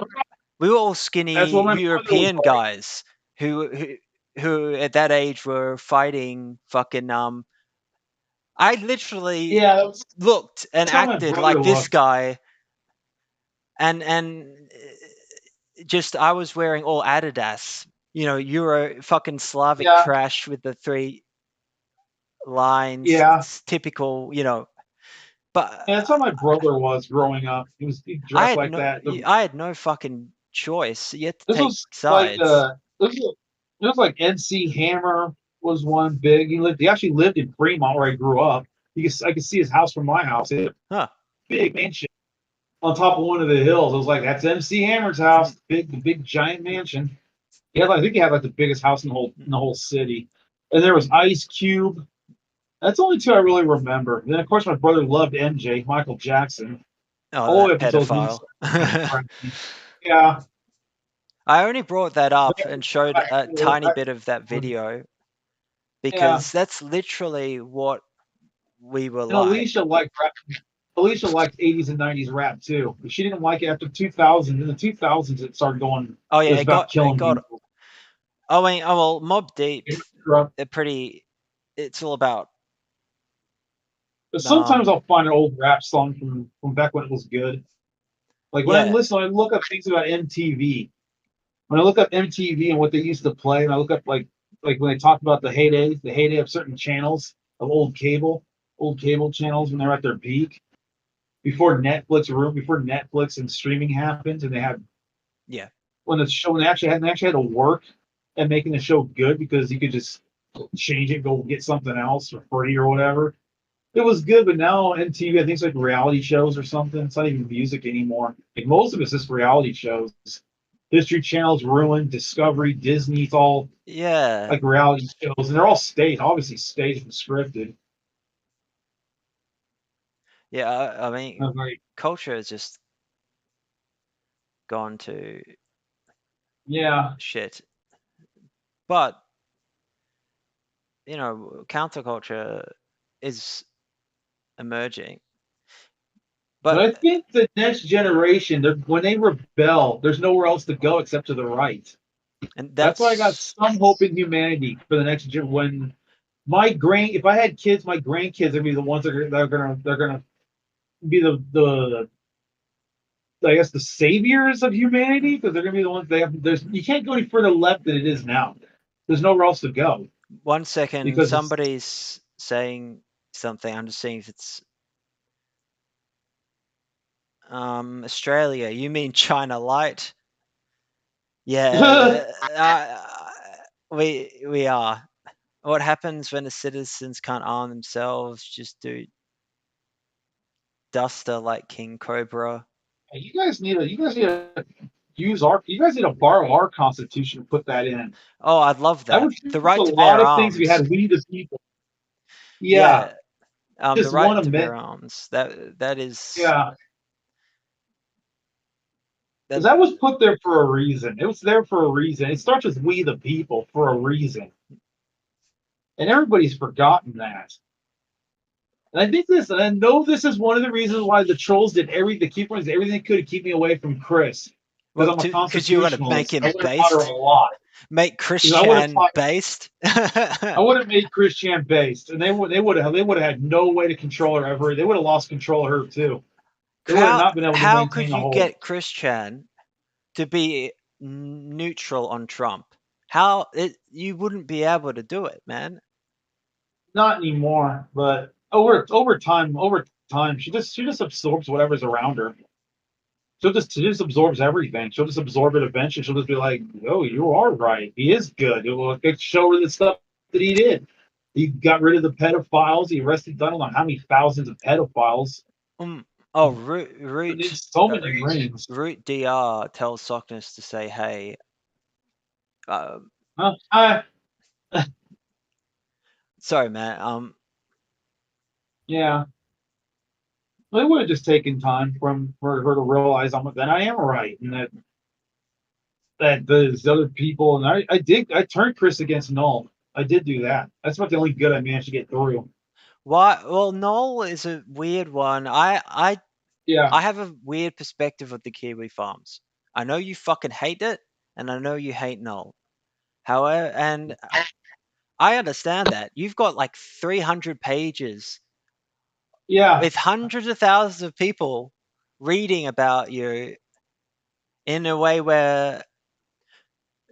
We were all That's skinny what my brother was European like. guys who at that age were fighting fucking. I literally looked and That's how my acted brother like this looked. guy, and just I was wearing all Adidas. Euro fucking Slavic Yeah, trash with the three lines. yeah. It's typical. But Yeah, that's how my brother was growing up. He dressed like that. I had no fucking choice. You had to This take was like sides. this was like NC Hammer was one big. He actually lived in Fremont where I grew up. I could see his house from my house. He had a Huh. big mansion on top of one of the hills. I was like, that's MC Hammer's house, the big giant mansion. I think he had like the biggest house in the whole city. And there was Ice Cube. That's the only two I really remember. Then of course my brother loved MJ, Michael Jackson, Oh, all the way that up until his movies pedophile. started getting crappy. Yeah. I only brought that up and showed a tiny I, bit of that video yeah. because that's literally what we were And like. Alicia liked 80s and 90s rap too. But she didn't like it after 2000. In the 2000s, it started going. Oh It yeah, was about killing people. I mean, oh well, Mob Deep, But they're pretty. It's all about sometimes um, I'll find an old rap song from back when it was good. Like when I yeah, listen, I look up things about MTV. When I look up MTV and what they used to play, and I look up like when they talk about the heyday of certain channels of old cable channels when they're at their peak before Netflix and streaming happened, and they had yeah, when the show they actually had to work at making the show good because you could just change it, go get something else for free or whatever. It was good, but now MTV, I think it's like reality shows or something. It's not even music anymore. Like most of it's just reality shows. History Channel's ruined, Discovery, Disney, it's all yeah, like reality shows, and they're all staged, obviously staged and scripted. yeah. I mean, I'm like, culture has just gone to yeah, shit. But counterculture is emerging. but But I think the next generation, when they rebel, there's nowhere else to go except to the right. and That's why I got that's some hope in humanity for the next gen. When if I had kids, my grandkids are be the ones they're gonna be the I guess the saviors of humanity because they're gonna be the ones they have. There's you can't go any further left than it is now. There's nowhere else to go 1 second. because it's Somebody's saying something. I'm just seeing if it's Australia. You mean China Light? Yeah, we are. What happens when the citizens can't arm themselves? Just do duster like King Cobra. you guys need to you guys need to borrow our constitution and put that in. Oh, I'd love That that. would change The right a to bear lot of things if we arms. had we the people. Yeah, Yeah, the just one right to bear amendment. arms. That is Yeah, because that. that was put there for a reason. It was there for a reason. It starts with we the people for a reason, and everybody's forgotten that. And I think this, and I know this is one of the reasons why the trolls did everything, the keep ones did everything they could to keep me away from Chris, because Well, I'm a because you want to make constitutionalist. I him would have taught her a based, lot. make Because I would have Christian taught, based. I would have made Christian based, and they would have had no way to control her ever. They would have lost control of her too. They would have how not been able to how could maintain a you hold. get Christian to be neutral on Trump? How you wouldn't be able to do it, man. Not anymore, but over time, she just absorbs whatever's around her. She just absorbs everything. She'll just absorb it eventually. She'll just be like, "Oh, you are right. He is good. It will show her the stuff that he did. He got rid of the pedophiles. He arrested I don't know how many thousands of pedophiles. Um. Oh, Put in so many rings. Root Dr. tells Sockness to say, "Hey, uh, Huh? sorry, man. Yeah. Well, it would have just taken time for her to realize that I am right and that there's other people and I turned Chris against Null. I did do that. That's about the only good I managed to get through. Why? Well, Noel is a weird one. Yeah, I have a weird perspective of the Kiwi farms. I know you fucking hate it, and I know you hate Noel. However, and I understand that you've got like 300 pages yeah. with hundreds of thousands of people reading about you in a way where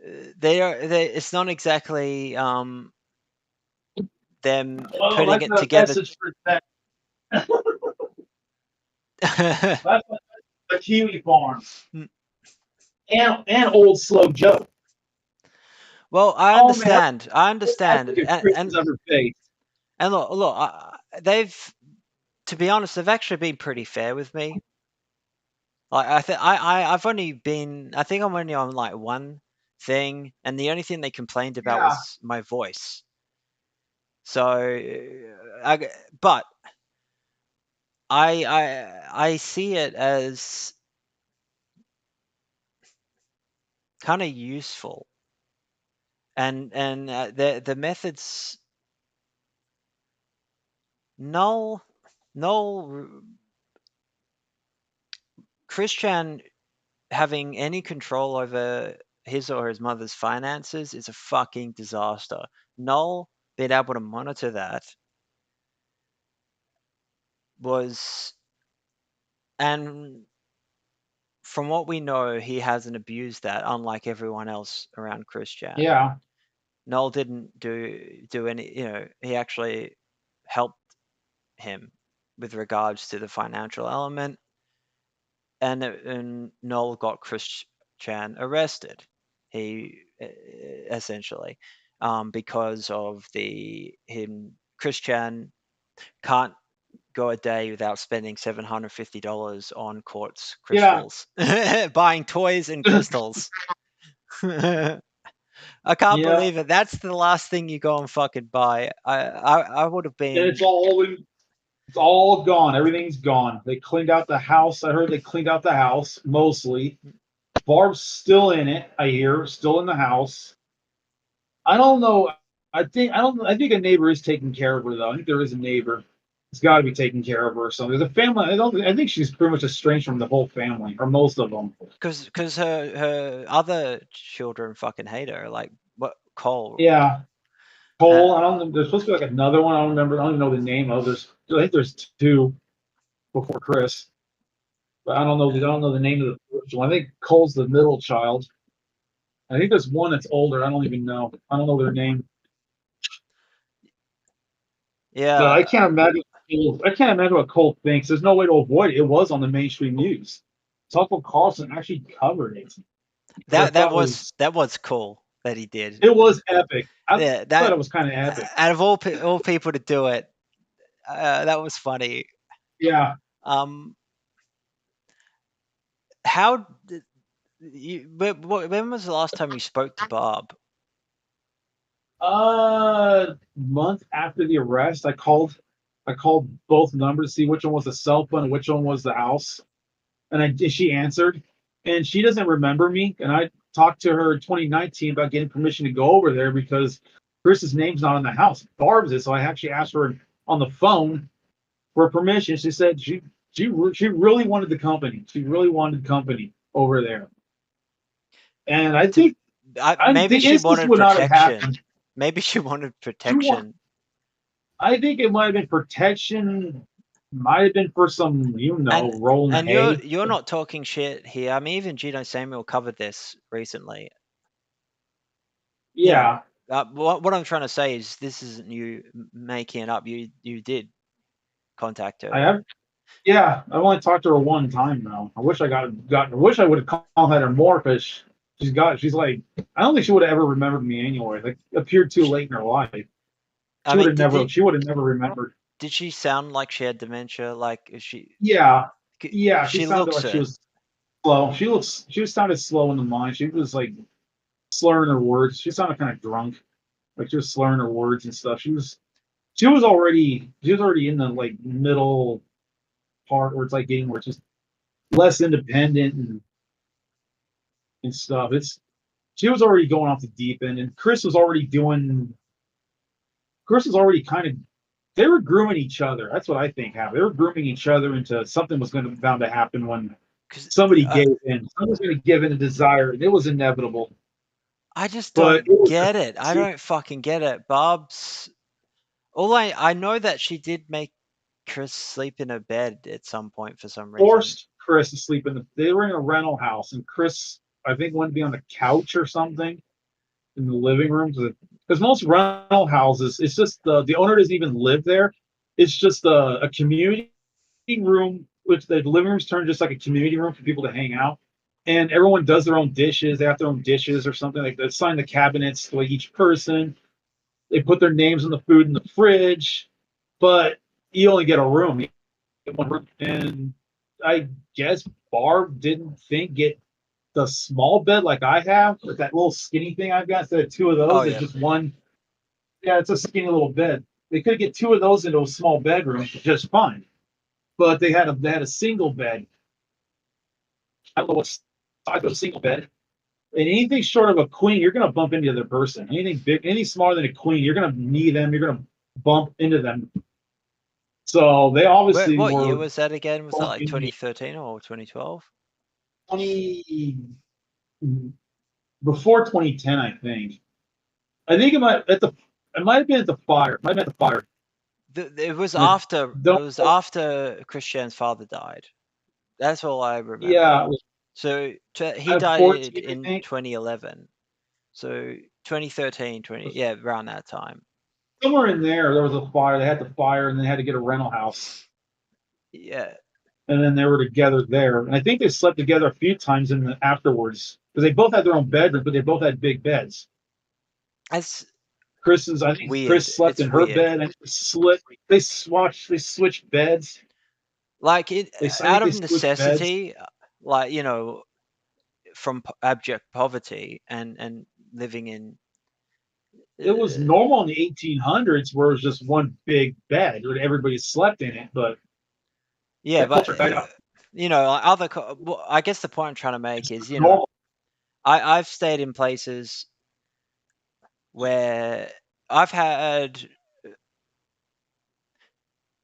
it's not exactly them Oh, putting that's it a together. message for that. That's a Kiwi farms and old slow Joe. Well, I Oh man, understand. I understand, every Chris has ever faced. and look, they've, to be honest, they've actually been pretty fair with me. Like I've only been, I think I'm only on like one thing, and the only thing they complained about Yeah, was my voice. So, but I see it as kind of useful, and the methods. No, no, Christian having any control over his or his mother's finances is a fucking disaster. Noel being able to monitor that was, and from what we know, he hasn't abused that, unlike everyone else around Christian. Yeah. Noel didn't do any, he actually helped him with regards to the financial element, and Noel got Christian arrested. He essentially, because of Christian can't go a day without spending $750 on quartz Yeah. crystals, buying toys and crystals. I can't Yeah. believe it. That's the last thing you go and fucking buy. I would have And been. it's all gone. Everything's gone. They cleaned out the house. I heard they cleaned out the house mostly. Barb's still in it, I hear, still in the house. I don't know. I think a neighbor is taking care of her though. I think there is a neighbor. It's got to be taking care of her or something. The family. I think she's pretty much estranged from the whole family or most of them. Because her other children fucking hate her. Like, what, Cole? Yeah. Uh, Cole. I don't know. There's supposed to be like another one. I don't remember. I don't even know the name of. I think there's two before Chris, but I don't know. I don't know the name of the first one. I think Cole's the middle child. I think there's one that's older. I don't even know. I don't know their name. But yeah, I can't imagine what Cole thinks. There's no way to avoid it. It was on the mainstream news. Tucker Carlson actually covered it, which I that that thought was that was cool that he did. it was epic. I Yeah, thought that it was kind of epic. out of all people to do it, that was funny. Yeah. Um, how did when was the last time you spoke to Bob? Month after the arrest, I called both numbers to see which one was the cell phone and which one was the house. She answered, and she doesn't remember me. And I talked to her in 2019 about getting permission to go over there because Chris's name's not in the house. Barb's is. So I actually asked her on the phone for permission. She said she really wanted the company. She really wanted company over there. And To, maybe the she instance wanted would not have protection. happened. Maybe she wanted She want, protection. I think it might have been protection. Might have been for some, And rolling the and you're hay. you're not talking shit here. I mean, even Gino Samuel covered this recently. You know, Yeah, what I'm trying to say is this isn't you making it up. You did contact I her. have. Yeah, I've only talked to her one time though. I wish I wish I would have contacted her more because she's like I don't think she would have ever remembered me anyway. Like appeared too Sh late in her life. I mean, She would have never remembered. did she sound like she had dementia? Like is Yeah, yeah, she she sounded looks like she it. was slow. She was sounded slow in the mind. She was like slurring her words. She sounded kind of drunk. Like she was slurring her words and stuff. She was already in the like middle part where it's like getting where it's just less independent and stuff. It's she was already going off the deep end, and Chris was already kind of they were grooming each other. That's what I think happened. They were grooming each other into something was going to bound to happen when Because somebody gave in. Someone was going to give in a desire, and it was inevitable. I just But don't get it. I don't fucking get it. Barb's all I know that she did make Chris sleep in her bed at some point for some reason. forced Chris to sleep they were in a rental house, and Chris I think wanted to be on the couch or something in the living room because most rental houses it's just the owner doesn't even live there. It's just a community room, which the living room's turned just like a community room for people to hang out. And everyone does their own dishes. They have their own dishes or something. Like they assign the cabinets to like each person. They put their names on the food in the fridge, but you only get a room. You get one room. And I guess Barb didn't think get the small bed like I have, with that little skinny thing I've got. Instead of two of Oh those, it's yeah. just one. Yeah, it's a skinny little bed. They could get two of those into a small bedroom just fine. But they had a single bed. I don't know what size of a single bed. And anything short of a queen, you're gonna bump into the other person. Anything big, anything smaller than a queen, you're gonna knee them. You're gonna bump into them. So they obviously What year were was that again? Was that like bumping 2013 or 2012? 20. before 2010, I think. I think it might have been at the fire. It might have been at the fire. It was And I after don't Christian's father died. That's all I remember. yeah, it was So he at died 14, I in think. 2011. So 2013, yeah, around that time. Somewhere in there was a fire. They had the fire and they had to get a rental house. Yeah, And then they were together there. And I think they slept together a few times in the afterwards. Because they both had their own bedroom, but they both had big beds. that's I think weird. Chris slept It's in her weird. bed and they switched beds. Like I out think they of switched beds. necessity, like from abject poverty and living in It was uh, normal in the 1800s where it was just one big bed where everybody slept in it, but yeah, that but culture died out. like well, I guess the point I'm trying to make It's is, normal. I've stayed in places where I've had,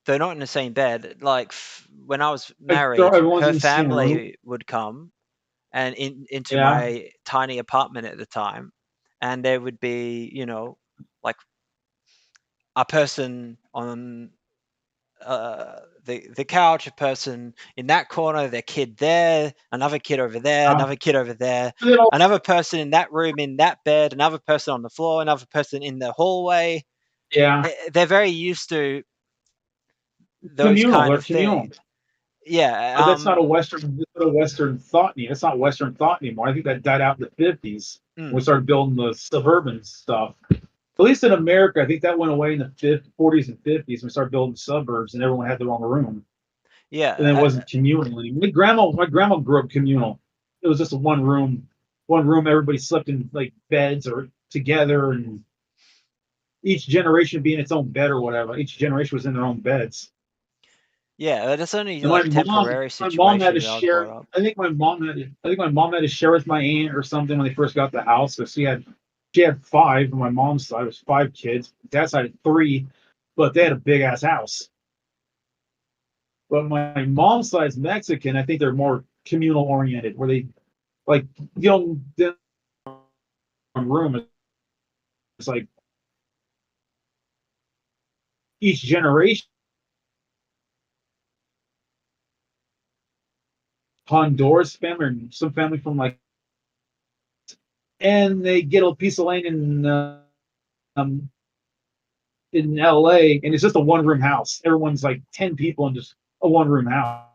they're not in the same bed. Like when I was Like married, everyone's her in the same room. family would come and into Yeah, my tiny apartment at the time, and there would be, like a person on the couch, a person in that corner, their kid there, another kid over there, yeah. another kid over there, And then all, another person in that room in that bed, another person on the floor, another person in the hallway. yeah, They're very used to those communal. kind They're of communal. things. Yeah. But that's not a Western thought. That's not Western thought anymore. I think that died out in the 50s when we Mm, started building the suburban stuff. At least in America, I think that went away in the 40s and 50s when we started building suburbs and everyone had their own room. And it yeah. wasn't communal anymore. My grandma grew up communal. It was just a one room. Everybody slept in like beds or together, and each generation being its own bed or whatever. Each generation was in their own beds. Yeah, that's only And like temporary my mom had to situations I was share. brought up. I think my mom had to share with my aunt or something when they first got the house. So she had five on my mom's side. It was five kids. Dad's side had three, but they had a big ass house. But my mom's side's Mexican. I think they're more communal oriented, where they like the room is like each generation. Honduras family or some family from like, and they get a piece of land um, in LA, and it's just a one room house. Everyone's like 10 people in just a one room house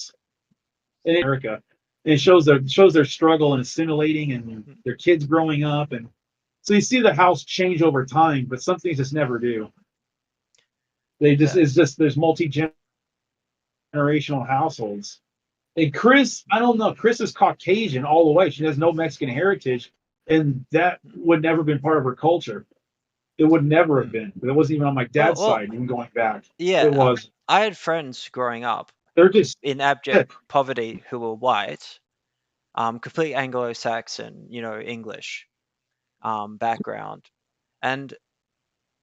in America. And it shows their struggle and assimilating and Mm, their kids growing up, and so you see the house change over time, but some things just never do. They just yeah. it's just there's multi generational households. And Chris, I don't know. Chris is Caucasian all the way. She has no Mexican heritage, and that would never been part of her culture. It would never have Mm. been. It wasn't even on my dad's Well, side. Even going back, yeah. it was. I had friends growing up They're just in abject sick. poverty who were white, complete Anglo-Saxon, English background, and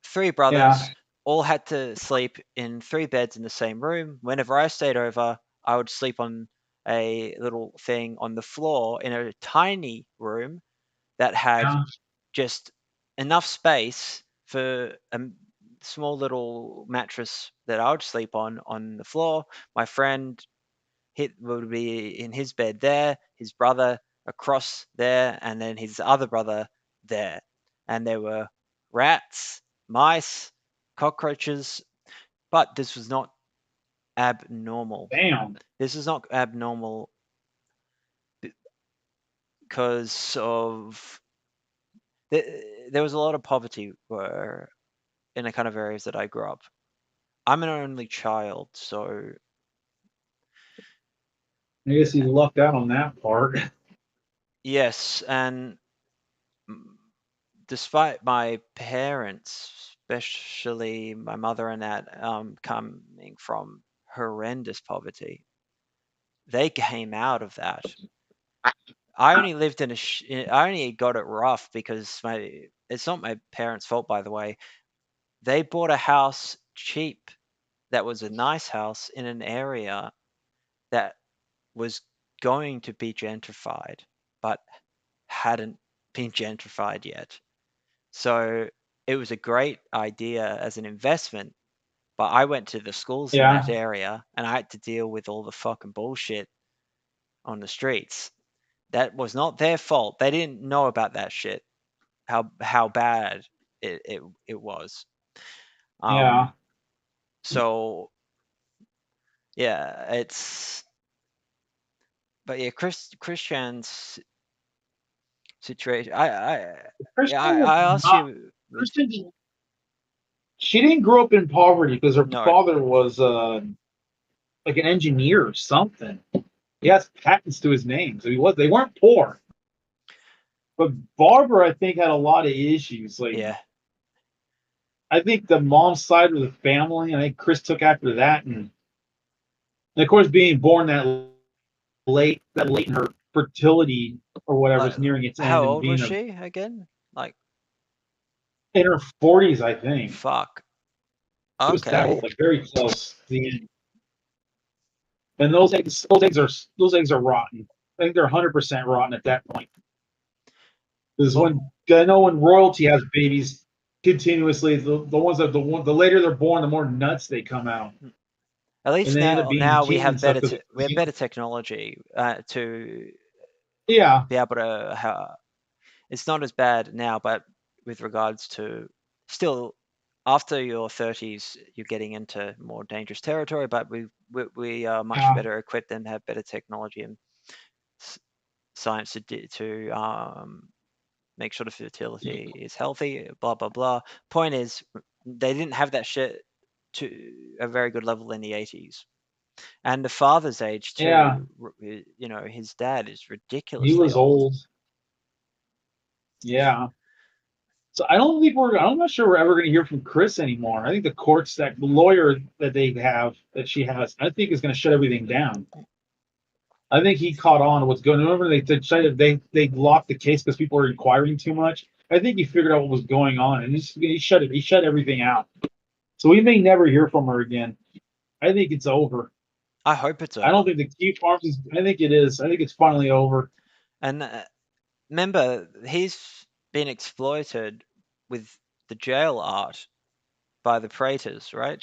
three Yeah, brothers all had to sleep in three beds in the same room. Whenever I stayed over, I would sleep on a little thing on the floor in a tiny room that had yeah, just enough space for a small little mattress that I would sleep on the floor. My friend would be in his bed there, his brother across there, and then his other brother there. And there were rats, mice, cockroaches, but this was not abnormal. damn, This is not abnormal because of there was a lot of poverty where in the kind of areas that I grew up. I'm an only child, so I guess he lucked out on that part. yes, and despite my parents, especially my mother and that, coming from horrendous poverty, they came out of that. I only lived I only got it rough because it's not my parents' fault, by the way. They bought a house cheap that was a nice house in an area that was going to be gentrified. but hadn't been gentrified yet. So it was a great idea as an investment, but I went to the schools in that Yeah. area and I had to deal with all the fucking bullshit on the streets. That was not their fault. They didn't know about that shit. How bad it was. Yeah. So yeah, it's but yeah, Christian's situation. Yeah, Christian was I asked not you with Christian. She didn't grow up in poverty because her no, father was like an engineer or something. He has patents to his name, so they weren't poor. But Barbara, I think, had a lot of issues. Like yeah, I think the mom's side of the family, I think Chris took after that, and of course, being born that late in her fertility or whatever like is nearing its how end, and old was being she again? Like in her 40s, I think fuck. she was that old, Okay. like very close to the end. And those eggs are rotten. I think they're 100% rotten at that point. Because Well, when I know when royalty has babies continuously, the ones that the later they're born, the more nuts they come out, at and least they end up being now we gene and have stuff. Because we have better technology to yeah, be able to it's not as bad now, but with regards to still after your 30s, you're getting into more dangerous territory. But we are much yeah, better equipped and have better technology and science to make sure the fertility is healthy. Blah blah blah. Point is, they didn't have that shit to a very good level in the 80s. And the father's age yeah. too. You know, his dad is He ridiculously was old. old. Yeah. So I'm not sure we're ever going to hear from Chris anymore. I think the lawyer that they have, that she has, I think is going to shut everything down. I think he caught on to what's going on. Remember, they locked the case because people were inquiring too much. I think he figured out what was going on, and he shut everything out. So we may never hear from her again. I think it's over. I hope it's I don't over. think the Key Farms is. I think it is. I think it's finally over. And remember, he's been exploited with the jail art by the Praetors, right?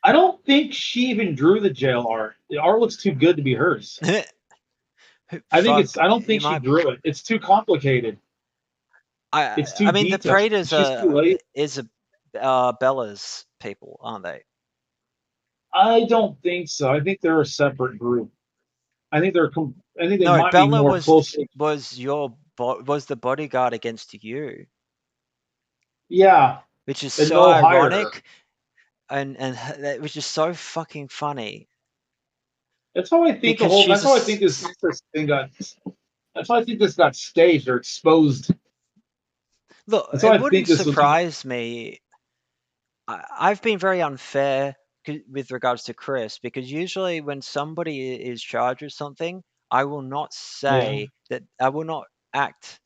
I don't think she even drew the jail art. The art looks too good to be hers. Fuck, I don't you think she might. drew it. It's too complicated. It's too I mean, the detailed. Praetors She's too are late. is Bella's people, aren't they? I don't think so. I think they're a separate group. I think they No, might be Bella more closely. was the bodyguard against you, Yeah, which is and so no hired her. ironic which is so fucking funny That's how I think the because whole. she's That's how I think this thing got. That's how I think this got staged or exposed. look. That's how It I think wouldn't this was. surprise me. I've been very unfair with regards to Chris because usually when somebody is charged with something, I will not Yeah, say that I will not act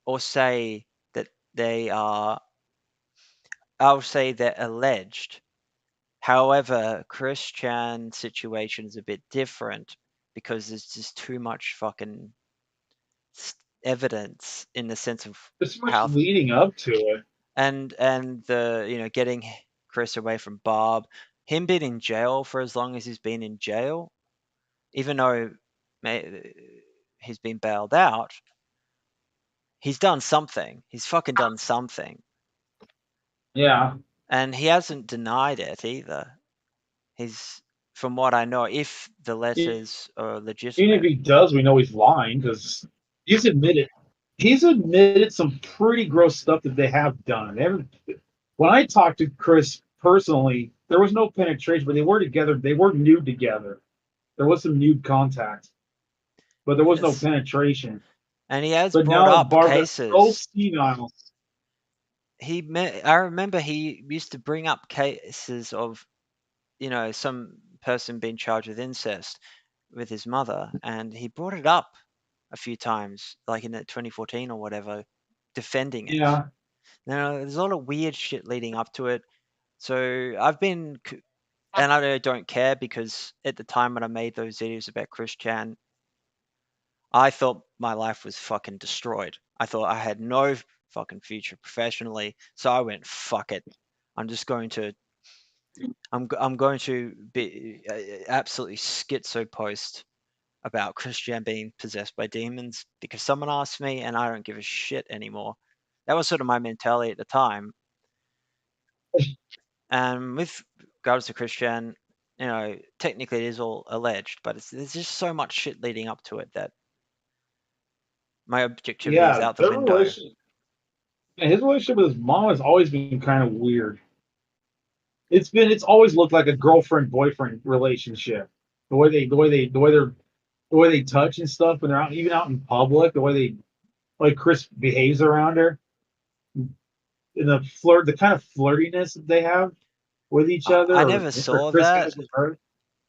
or say that they are. I'll say they're alleged. However, Chris situation is a bit different because there's just too much fucking evidence in the sense of there's so much how leading up to it. and the getting Chris away from Bob, him being in jail for as long as he's been in jail, even though he's been bailed out, he's done something. He's fucking done something, Yeah, and he hasn't denied it either. He's, from what I know, if the even letters are if legitimate. he does, we know he's lying because he's admitted. He's admitted some pretty gross stuff that they have done. They haven't. When I talked to Chris personally, there was no penetration, but they were together. They were nude together. There was some nude contact, but there was no Yes, penetration. and he has But brought now up Barb got so cases. senile. I remember he used to bring up cases of some person being charged with incest with his mother, and he brought it up a few times, like in 2014 or whatever, defending it. Yeah, Now, there's a lot of weird shit leading up to it. So and I don't care because at the time when I made those videos about Christian, I thought my life was fucking destroyed. I thought I had no fucking future professionally, so I went, fuck it. I'm just going to I'm going to be absolutely schizo post about Christian being possessed by demons because someone asked me and I don't give a shit anymore. That was sort of my mentality at the time. And with regards to Christian, technically it is all alleged, but there's just so much shit leading up to it that my objectivity is Yeah, out the their window. relationship, his relationship with his mom has always been kind of weird. It's always looked like a girlfriend boyfriend relationship. The way they touch and stuff when they're out, even out in public, the way they like Chris behaves around her, and the kind of flirtiness that they have with each I other, never or saw Chris that. has with her.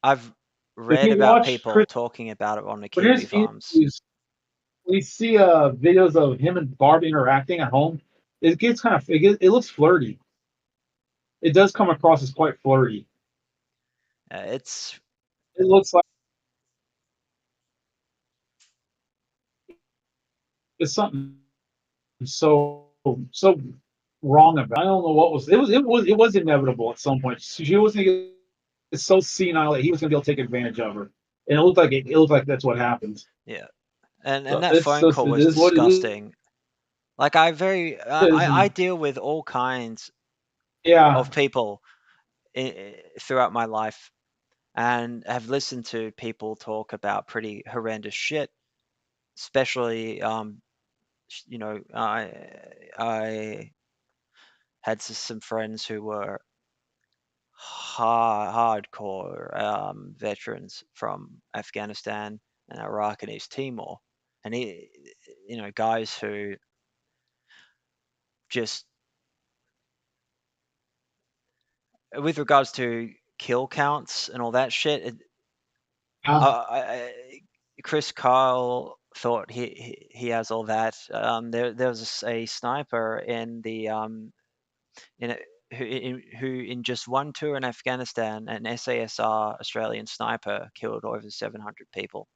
I've If read you about watch people Chris, talking about it on the when kiwi there's farms. interviews, we see videos of him and Barb interacting at home. It gets kind of it looks flirty. It does come across as quite flirty. It's It looks like it's something so wrong about. I don't know what was it was inevitable at some point. She was gonna get so senile that he was gonna be able to take advantage of her, and it looked like that's what happened. Yeah, and So that it's phone just call it was is what it disgusting. Like is, I and deal with all kinds yeah, of people throughout my life, and have listened to people talk about pretty horrendous shit. Especially, I had some friends who were hardcore veterans from Afghanistan and Iraq and East Timor, and guys who just, with regards to kill counts and all that shit, yeah, Chris Kyle thought he has all that. There was a sniper in the in a, who in just one tour in Afghanistan, an SASR Australian sniper killed over 700 people.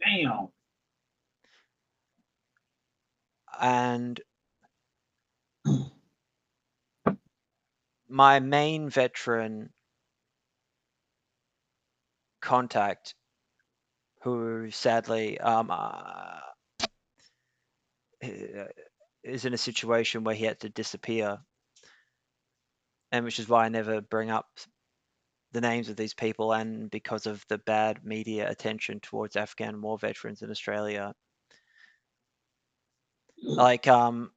damn, And my main veteran contact, who sadly is in a situation where he had to disappear, and which is why I never bring up the names of these people, and because of the bad media attention towards Afghan war veterans in Australia. Like, so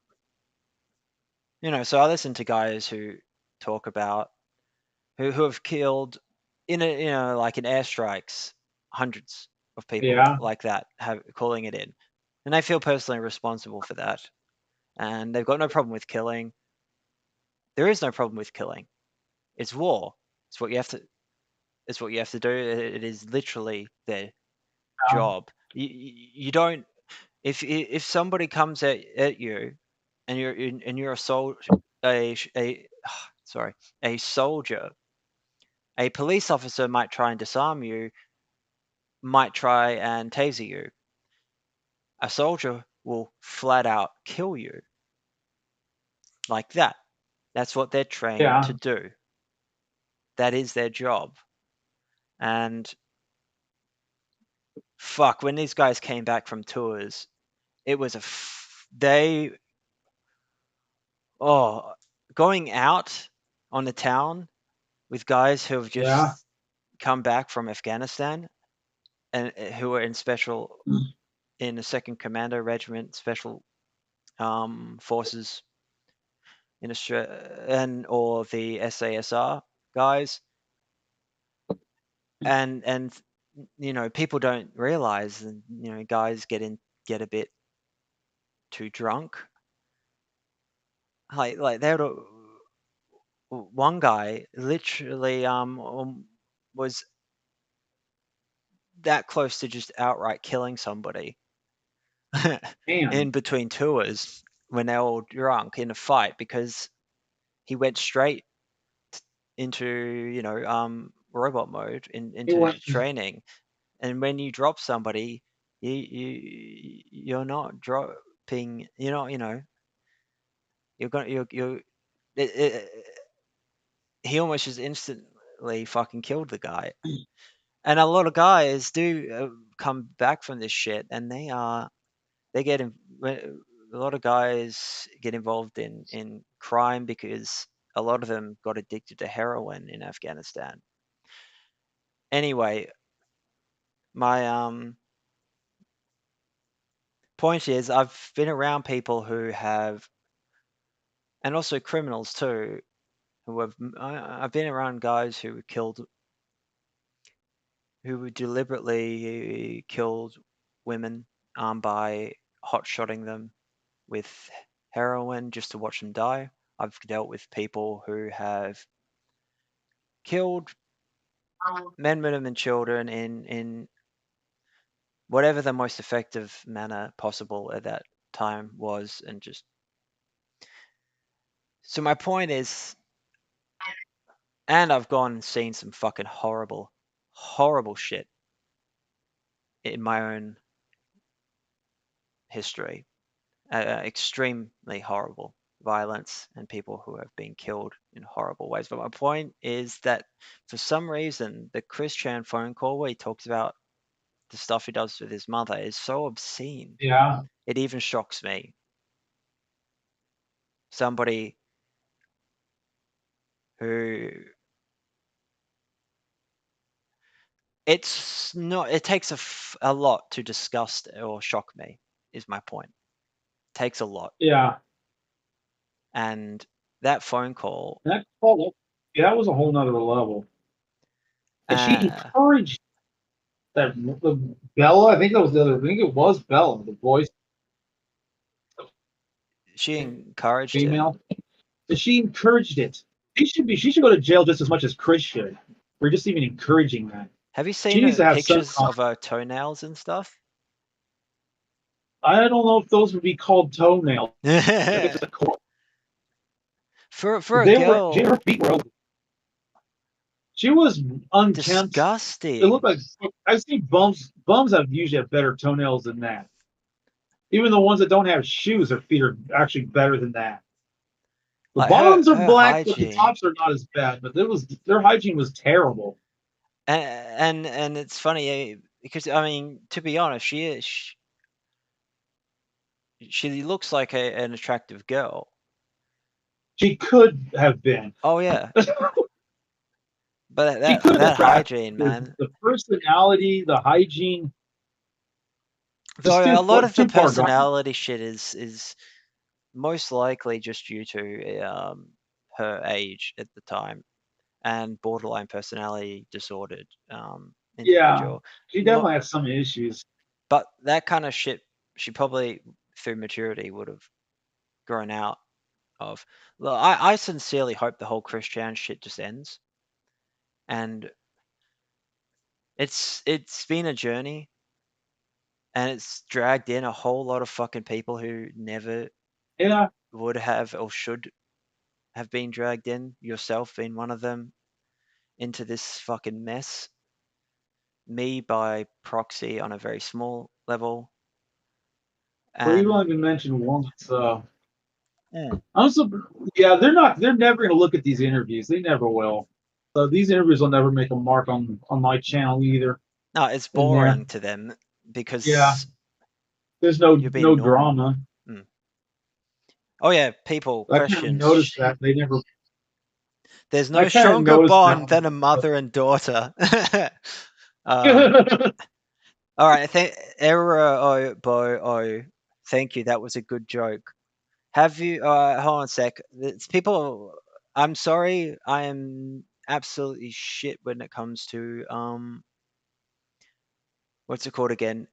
I listen to guys who talk about who have killed like in airstrikes, hundreds of people yeah, like that, have calling it in, and they feel personally responsible for that, and they've got no problem with killing. There is no problem with killing. It's war. It's what you have to. It's what you have to do. It is literally their job. You don't, if somebody comes at you and you're a soldier, a sorry, a soldier, a police officer might try and disarm you, might try and taser you. A soldier will flat out kill you like that. That's what they're trained yeah, to do. That is their job. And fuck, when these guys came back from tours, it was they, oh, going out on the town with guys who have yeah, just come back from Afghanistan and who are in the Second Commando Regiment, Special Forces in Australia, and or the SASR guys, and people don't realize, and guys get a bit too drunk. Like they would, one guy literally was that close to just outright killing somebody damn, in between tours when they were all drunk in a fight because he went straight into robot mode he into went, training. And when you drop somebody, you're not dropping. You're gonna you're it, it, he almost just instantly fucking killed the guy. And a lot of guys do come back from this shit, and they get a lot of guys get involved in crime because a lot of them got addicted to heroin in Afghanistan. Anyway, my point is, I've been around people who have, and also criminals too, who have. I've been around guys who killed, who deliberately killed women by hot shotting them with heroin just to watch them die. I've dealt with people who have killed men, women, and children in whatever the most effective manner possible at that time was, and just. So my point is, and I've gone and seen some fucking horrible, horrible shit in my own history. Extremely horrible violence and people who have been killed in horrible ways. But my point is that for some reason, the Chris Chan phone call where he talks about the stuff he does with his mother is so obscene. Yeah. It even shocks me. Somebody who it's not. It takes a lot to disgust or shock me. Is my point. It takes a lot, Yeah. and that phone call. That call, yeah, that was a whole nother level. And she Uh, encouraged that Bella. I think that was the other. I think it was Bella, the voice she encouraged him. female. And she encouraged it. She should go to jail just as much as Chris should. For just even encouraging that. Have you She seen needs to have some. pictures of her toenails and stuff? I don't know if those would be called toenails. I think it's a core. For a They were. girl, Her feet were open. She was unkempt. It looked disgusting. like I've seen bums. Bums have usually have better toenails than that. Even the ones that don't have shoes, their feet are actually better than that. The Like bottoms are her black, but the hygiene, tops are not as bad. But it was their hygiene was terrible. and it's funny because I mean, to be honest, she looks like an attractive girl. She could have been. Oh yeah, but She that could have that attracted hygiene, the, man. the personality, the hygiene, just Though a lot of the too far gone. personality shit is most likely just due to her age at the time and borderline personality disordered Yeah, individual. she definitely has some issues. But that kind of shit, she probably through maturity would have grown out of. Look, I sincerely hope the whole Christian shit just ends, and it's been a journey, and it's dragged in a whole lot of fucking people who never Yeah, would have or should have been dragged in. Yourself being one of them into this fucking mess. Me by proxy on a very small level, well, you've and only been mentioned once. mm, I'm so yeah, they're not. They're never going to look at these interviews. They never will. So these interviews will never make a mark on my channel either. no, it's In there, boring to them yeah, because there's you're no being normal. drama. Mm. Oh yeah, people, I kind of questions. noticed that they never. There's I no kind of stronger noticed that bond one. than a mother and daughter. All right, error oh boy oh, thank you. That was a good joke. Have you? Hold on a sec. It's people. I'm sorry. I am absolutely shit when it comes to what's it called again?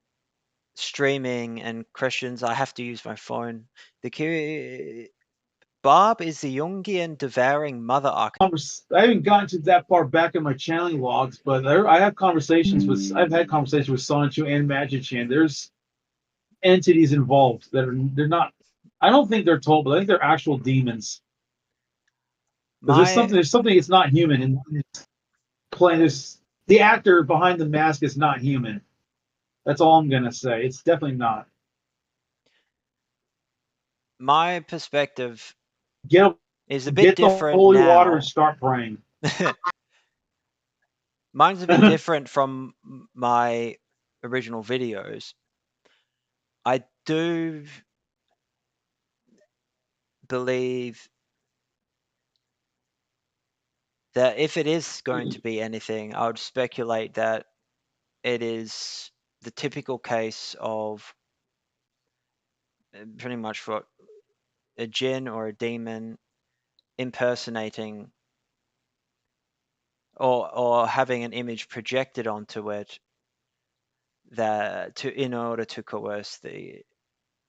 Streaming and questions. I have to use my phone. Barb is the Jungian devouring mother I haven't gotten to that far back in my channeling logs, but I have conversations with. I've had conversations with Sonichu and Magichan. There's entities involved that are they're not. I don't think they're told, but I think they're actual demons. Because My there's something it's not human and playing this. The actor behind the mask is not human. That's all I'm gonna say. It's definitely not. My perspective Get is a bit get the different holy water and now. start praying. Mine's a bit different from my original videos. I do believe that if it is going to be anything, I would speculate that it is the typical case of pretty much for a jinn or a demon impersonating or having an image projected onto it that to in order to coerce the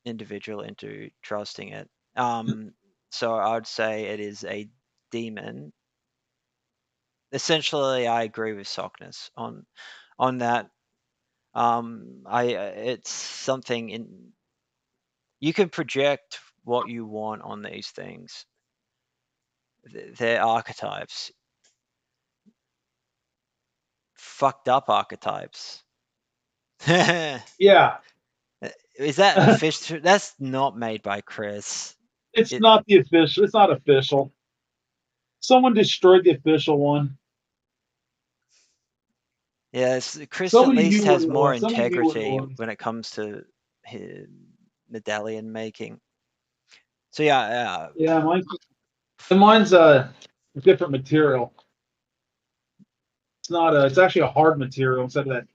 individual into trusting it. So I'd say it is a demon. Essentially, I agree with Sockness on that. I it's something in you can project what you want on these things. They're archetypes, fucked up archetypes. Yeah, Is that official? That's not made by Chris. it's It not the official. It's not official. Someone destroyed the official one. Yes, Chris at Somebody least knew what has it more was. Somebody knew what it integrity was. when it comes to his medallion making. So yeah, Yeah, mine's a different material. It's not a. It's actually a hard material instead of that.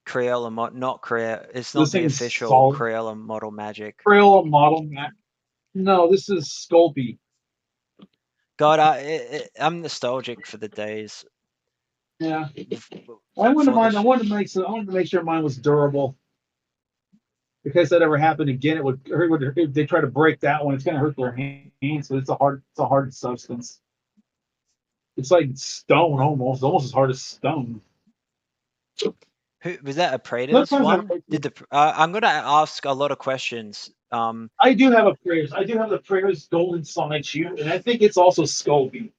Crayola not Crayola. It's not This the thing's official solid. Crayola model magic. Crayola model mat. No, this is Sculpey. God, I'm nostalgic for the days Yeah, I wanted before mine. I this. wanted to make. So I wanted to make sure mine was durable. In case that ever happened again, it would. If they try to break that one, it's going to hurt their hands. So it's a hard. It's a hard substance. It's like stone almost. Almost as hard as stone. Who was that? A Praetor's Sometimes one? Did the I'm gonna ask a lot of questions. I do have a prayers. I do have the prayers golden sonic shoe, and I think it's also Sculpey.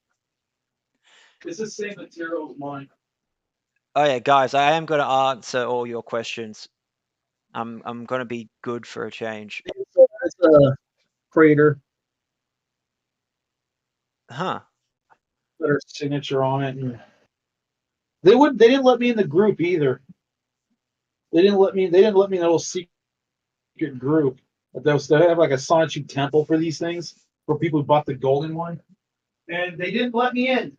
It's the same material as mine. Oh yeah, guys, I am gonna answer all your questions. I'm gonna be good for a change. It's a crater. Huh. Put her signature on it. And they would. They didn't let me in the group either. They didn't let me. They didn't let me in a little secret group. They have like a Sonichu temple for these things for people who bought the golden one, and they didn't let me in.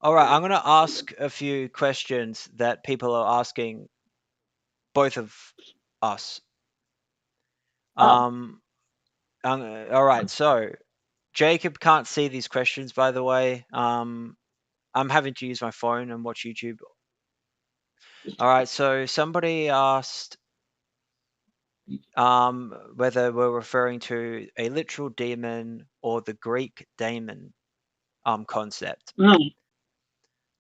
All right, I'm gonna ask a few questions that people are asking both of us. Oh, Um, all right, so Jacob can't see these questions, by the way. I'm having to use my phone and watch YouTube. All right, so somebody asked whether we're referring to a literal demon or the Greek daemon concept. mm,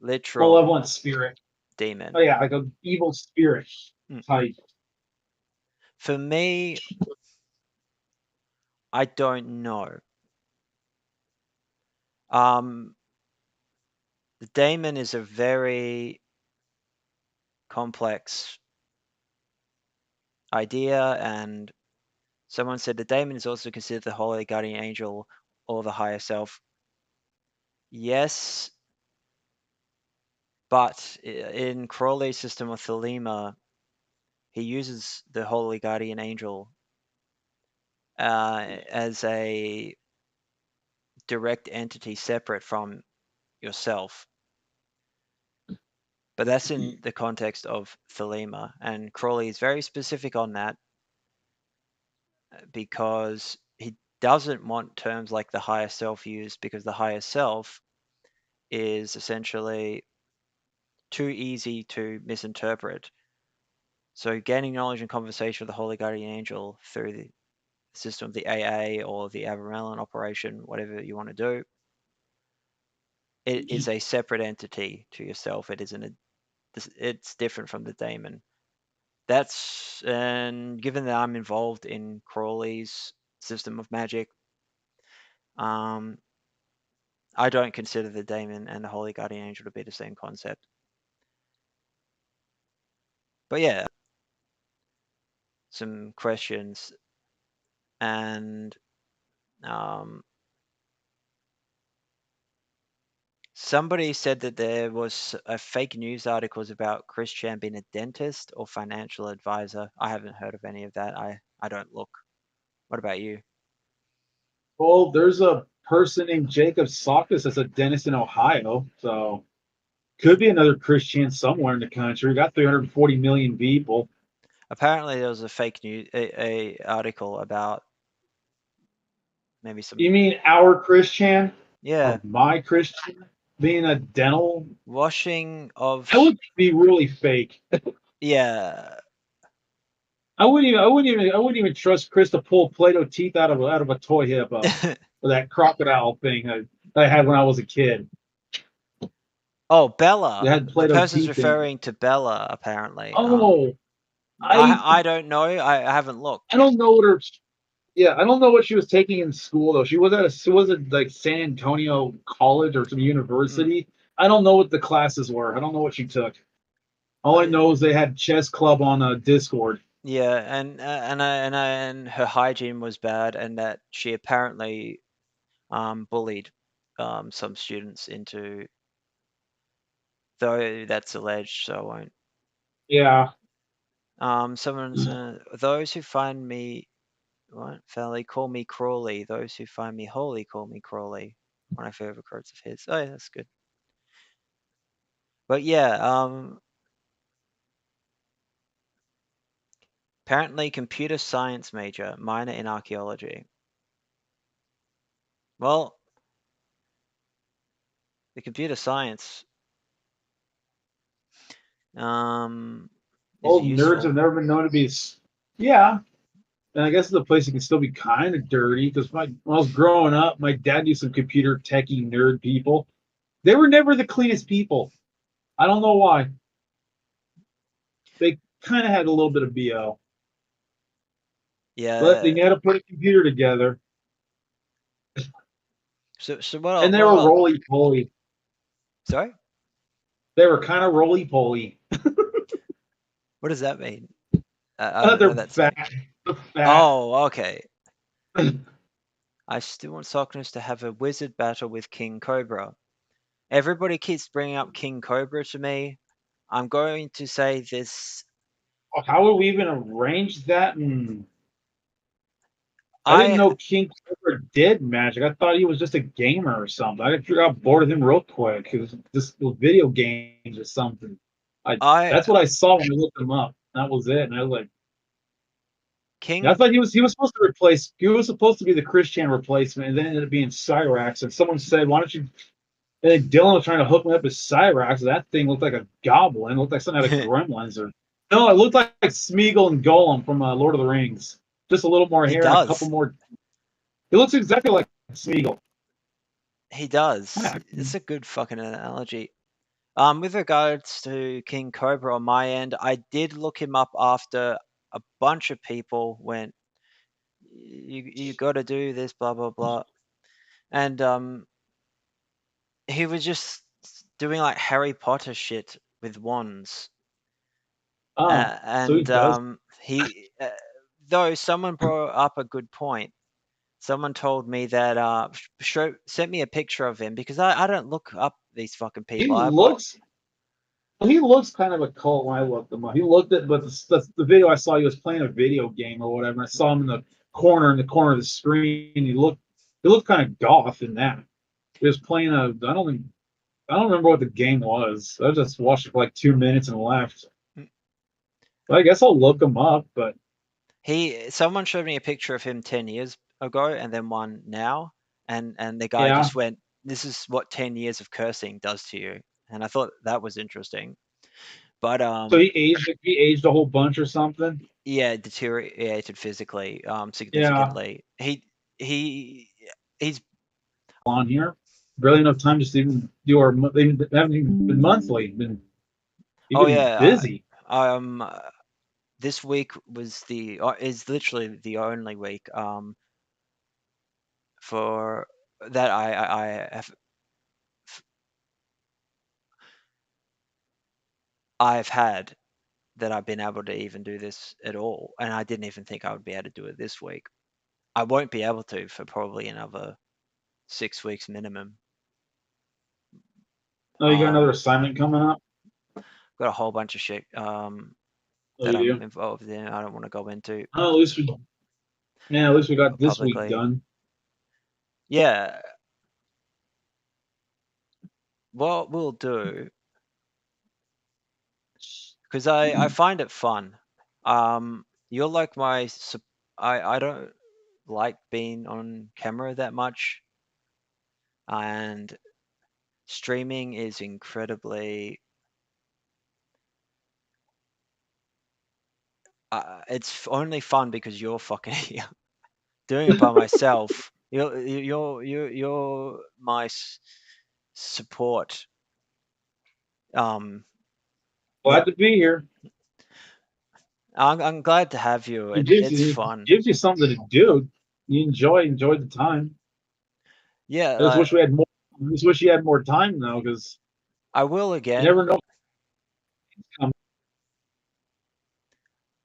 Literal malevolent spirit. Oh demon. yeah, like a evil spirit Mm. type. For me, I don't know. Um, the daemon is a very complex idea, and someone said the daemon is also considered the holy guardian angel or the higher self. Yes, but in Crowley's system of Thelema, he uses the holy guardian angel as a direct entity separate from yourself. But that's in the context of Thelema, and Crowley is very specific on that because he doesn't want terms like the higher self used because the higher self is essentially too easy to misinterpret. So gaining knowledge and conversation with the Holy Guardian Angel through the system of the AA or the Abramelin operation, whatever you want to do, it is a separate entity to yourself. It isn't a, it's different from the daemon. That's and given that I'm involved in Crawley's system of magic, um, I don't consider the daemon and the holy guardian angel to be the same concept. But yeah, some questions, and um, somebody said that there was a fake news articles about Chris Chan being a dentist or financial advisor. I haven't heard of any of that. I don't look. What about you? Well, there's a person named Jacob Sockness that's a dentist in Ohio, so could be another Christian somewhere in the country. We got 340 million people. Apparently, there was a fake news a article about maybe You some, mean our Christian or yeah, my Christian being a dental? washing of That would be really fake. yeah. I wouldn't even trust Chris to pull Play-Doh teeth out of a toy hippo or that crocodile thing I had when I was a kid. Oh, They Bella. had The Play-Doh person's teeth in it. referring to Bella, apparently. Oh, I don't know. I haven't I looked. don't know what her. Yeah, I don't know what she was taking in school though. She was at like San Antonio College or some Mm. university. I don't know what the classes were. I don't know what she took. All I know is they had chess club on Discord. Yeah, and her hygiene was bad, and that she apparently bullied some students into, though that's alleged, so I won't. Yeah. Someone's those who find me what fairly call me Crawley. Those who find me holy call me Crawley. One of my favorite quotes of his. Oh, yeah, that's good. But yeah, apparently computer science major, minor in archaeology. Well, the computer science um is Old nerds have useful. never been known to be. Yeah, and I guess it's a place that can still be kind of dirty because when I was growing up, my dad knew some computer techie nerd people. They were never the cleanest people. I don't know why. They kind of had a little bit of BO, but they Yeah. knew how to put a computer together, So and they what were else? roly poly. Sorry? They were kind of roly poly. What does that mean? I don't know They're that fat, saying. they're fat. Oh, okay. I still want Sockness to have a wizard battle with King Cobra. Everybody keeps bringing up King Cobra to me. I'm going to say this. How would we even arrange that? I didn't I know King Cobra did magic. I thought he was just a gamer or something. I got bored of him real quick. He was just video games or something. I I That's what I saw when I looked him up. That was it. And I was like, I King thought he was supposed to replace. He was supposed to be the Christian replacement, and then ended up being Cyrax. And someone said, "Why don't you?" And then Dylan was trying to hook me up with Cyrax. That thing looked like a goblin. It looked like something out of Gremlins or no, it looked like Smeagol and Gollum from Lord of the Rings. Just a little more he hair and a couple does. more. It looks exactly like Smeagol. He does. Yeah. It's a good fucking analogy. With regards to King Cobra on my end, I did look him up after a bunch of people went, you got to do this, blah blah blah, and he was just doing like Harry Potter shit with wands, Oh, so he and does. he though someone brought up a good point. Someone told me that sent me a picture of him because I don't look up these fucking He people. I've got looks he looks kind of a cult when I looked him up. He looked at, but the video I saw, he was playing a video game or whatever. And I saw him in the corner of the screen. He looked kind of goth in that. He was playing I don't remember what the game was. I just watched it for like 2 minutes and left. But I guess I'll look him up. But someone showed me a picture of him 10 years ago and then one now, and the guy yeah, just went, "This is what 10 years of cursing does to you," and I thought that was interesting. But so he aged a whole bunch or something. yeah, deteriorated physically Yeah, significantly. He he's on here, barely enough time just to even do our. They haven't even been monthly. You've oh been yeah, busy. this week was the is literally the only week for that I've had that I've been able to even do this at all, and I didn't even think I would be able to do it this week. I won't be able to for probably another 6 weeks minimum. Oh, you got another assignment coming up? Got a whole bunch of shit Oh, that you I'm do? involved in. I don't want to go into Oh, at least we got this week publicly. done. Yeah, what we'll do, because I find it fun. You're like I don't like being on camera that much, and streaming is incredibly. It's only fun because you're fucking here. Doing it by myself. You're my support. Um, Glad to be here. I'm glad to have you. It's It fun. gives you something to do. You enjoy the time. Yeah, I just wish we had more. I just wish you had more time though, because I will you again. never know.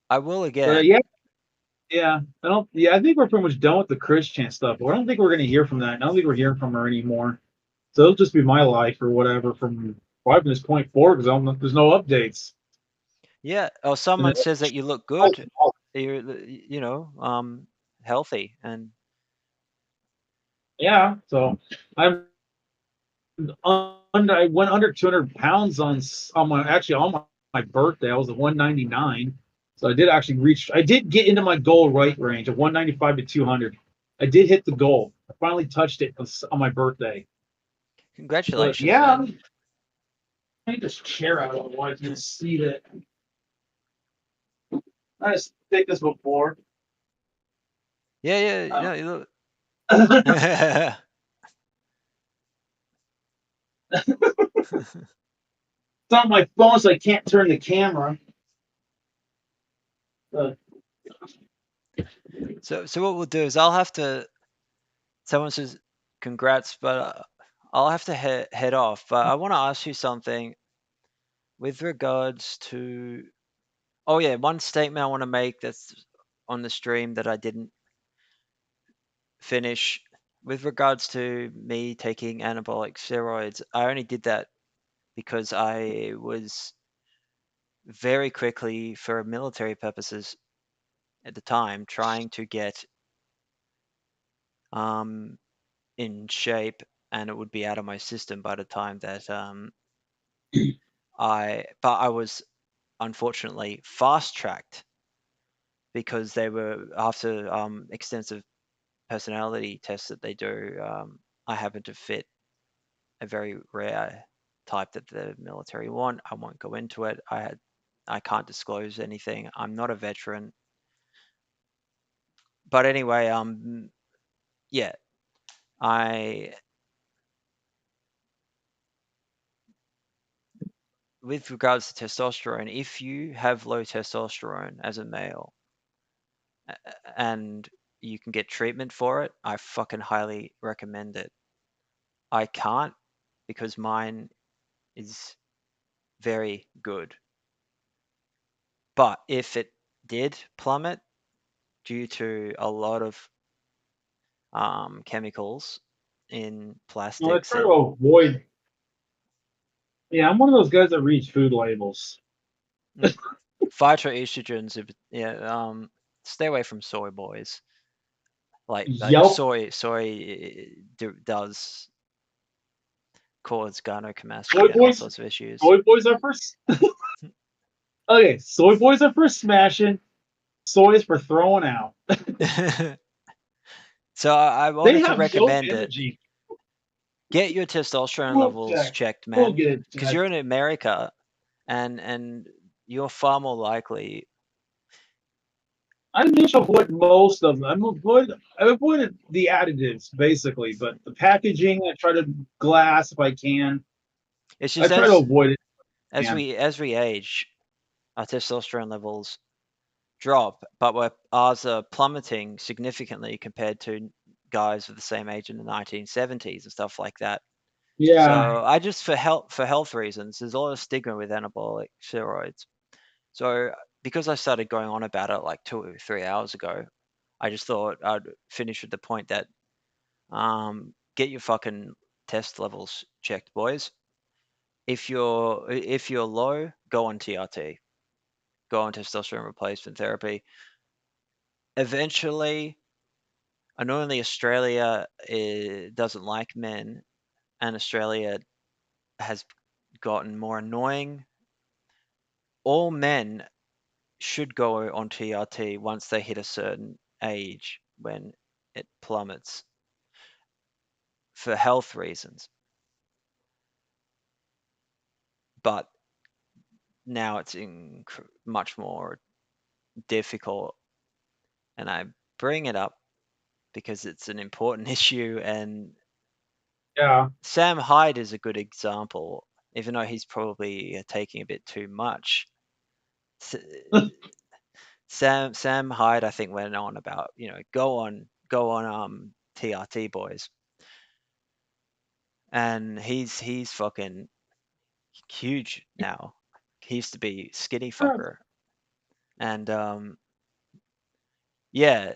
I will But again. yeah. I don't. Yeah, I think we're pretty much done with the Christian stuff. But I don't think we're going to hear from that. I don't think we're hearing from her anymore. So it'll just be my life or whatever from probably from this point forward because there's no updates. Yeah. Or And someone it, says that you look good. You're, healthy, and yeah. So I'm I went under 200 pounds on my birthday. I was at 199. So I did actually reach. I did get into my goal right range of 195 to 200. I did hit the goal. I finally touched it on my birthday. But congratulations, yeah, man. take this chair out otherwise you can see that I just take this before. Yeah, yeah. Um, You look. it's on my phone, so I can't turn the camera. Uh, So what we'll do is I'll have to. Someone says congrats, but I'll have to head off. But I want to ask you something with regards to. Oh yeah, one statement I want to make that's on the stream that I didn't finish with regards to me taking anabolic steroids. I only did that because I was very quickly, for military purposes at the time, trying to get um, in shape, and it would be out of my system by the time that I was unfortunately fast tracked because they were after extensive personality tests that they do. I happen to fit a very rare type that the military want. I won't go into it. I can't disclose anything. I'm not a veteran. But anyway, yeah, I with regards to testosterone, if you have low testosterone as a male and you can get treatment for it, I fucking highly recommend it. I can't because mine is very good. But if it did plummet due to a lot of chemicals in I plastics try to and avoid. Yeah, I'm one of those guys that reads food labels. mm, phytoestrogens, yeah, stay away from soy, boys. Like Yelp. does cause Soy gynecomastia and all boys. sorts of issues. Soy boys are first. Okay, soy boys are for smashing. Soy is for throwing out. So I They wanted to have no recommend it. energy. Get your testosterone We'll levels check. checked, We'll man, get it because checked. you're in America, and you're far more likely. I managed to avoid most of them. I've avoided the additives basically, but the packaging I try to glass if I can. It's I just try to avoid it if I can. as we age, our testosterone levels drop, but ours are plummeting significantly compared to guys of the same age in the 1970s and stuff like that. Yeah. So I just for health reasons, there's a lot of stigma with anabolic steroids. So because I started going on about it like 2 or 3 hours ago, I just thought I'd finish with the point that get your fucking test levels checked, boys. If you're low, go on TRT, go on testosterone replacement therapy. Eventually, and only Australia doesn't like men, and Australia has gotten more annoying. All men should go on TRT once they hit a certain age when it plummets for health reasons. But now it's much more difficult, and I bring it up because it's an important issue. And Yeah. Sam Hyde is a good example, even though he's probably taking a bit too much. Sam Hyde, I think, went on about go on TRT, boys, and he's fucking huge now. He used to be skinny fucker, and yeah,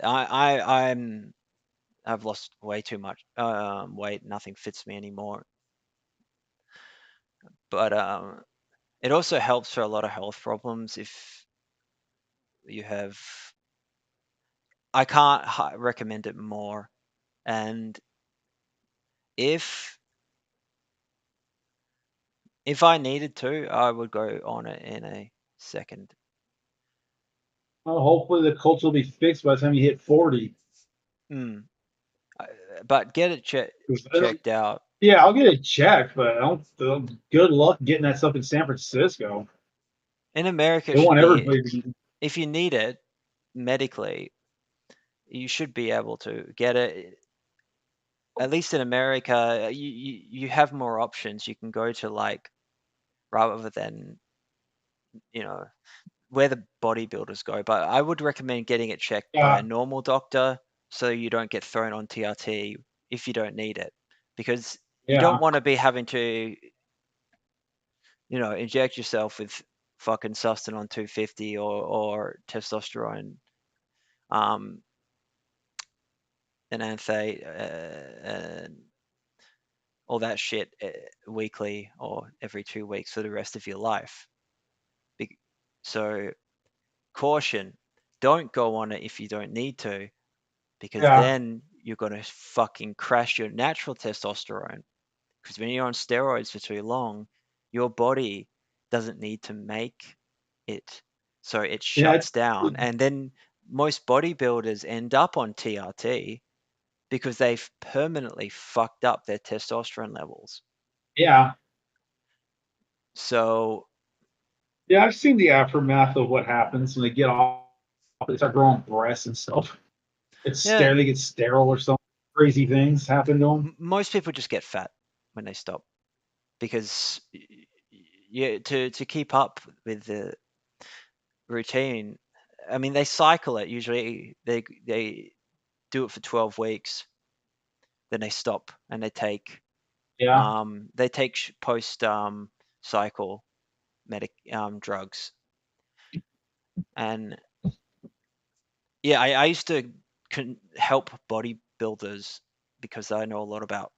I've lost way too much weight. Nothing fits me anymore. But it also helps for a lot of health problems if you have. I can't recommend it more. And if if I needed to, I would go on it in a second. Well, hopefully the culture will be fixed by the time you hit 40. Mm. But get it 'Cause checked out. yeah, I'll get it checked, but I don't. Good luck getting that stuff in San Francisco. In America, it They should want be, everybody to. if you need it medically, you should be able to get it. At least in America, you have more options. You can go to, like, rather than you know where the bodybuilders go. But I would recommend getting it checked by a Yeah, normal doctor so you don't get thrown on TRT if you don't need it, because you don't yeah, want to be having to inject yourself with fucking Sustanon 250 or testosterone, um, and anthate, and all that shit weekly or every 2 weeks for the rest of your life. So caution, don't go on it if you don't need to, because yeah, then you're going to fucking crash your natural testosterone. Because when you're on steroids for too long, your body doesn't need to make it. So it yeah, shuts down. And then most bodybuilders end up on TRT because they've permanently fucked up their testosterone levels. yeah, So, yeah. I've seen the aftermath of what happens when they get off. They start growing breasts and stuff. It's yeah, sterile. They get sterile or some crazy things happen to them. most people just get fat when they stop because yeah, to keep up with the routine. I mean, they cycle it. Usually, they do it for 12 weeks, then they stop and Yeah, they take post cycle medic drugs. And yeah, I used to help bodybuilders because I know a lot about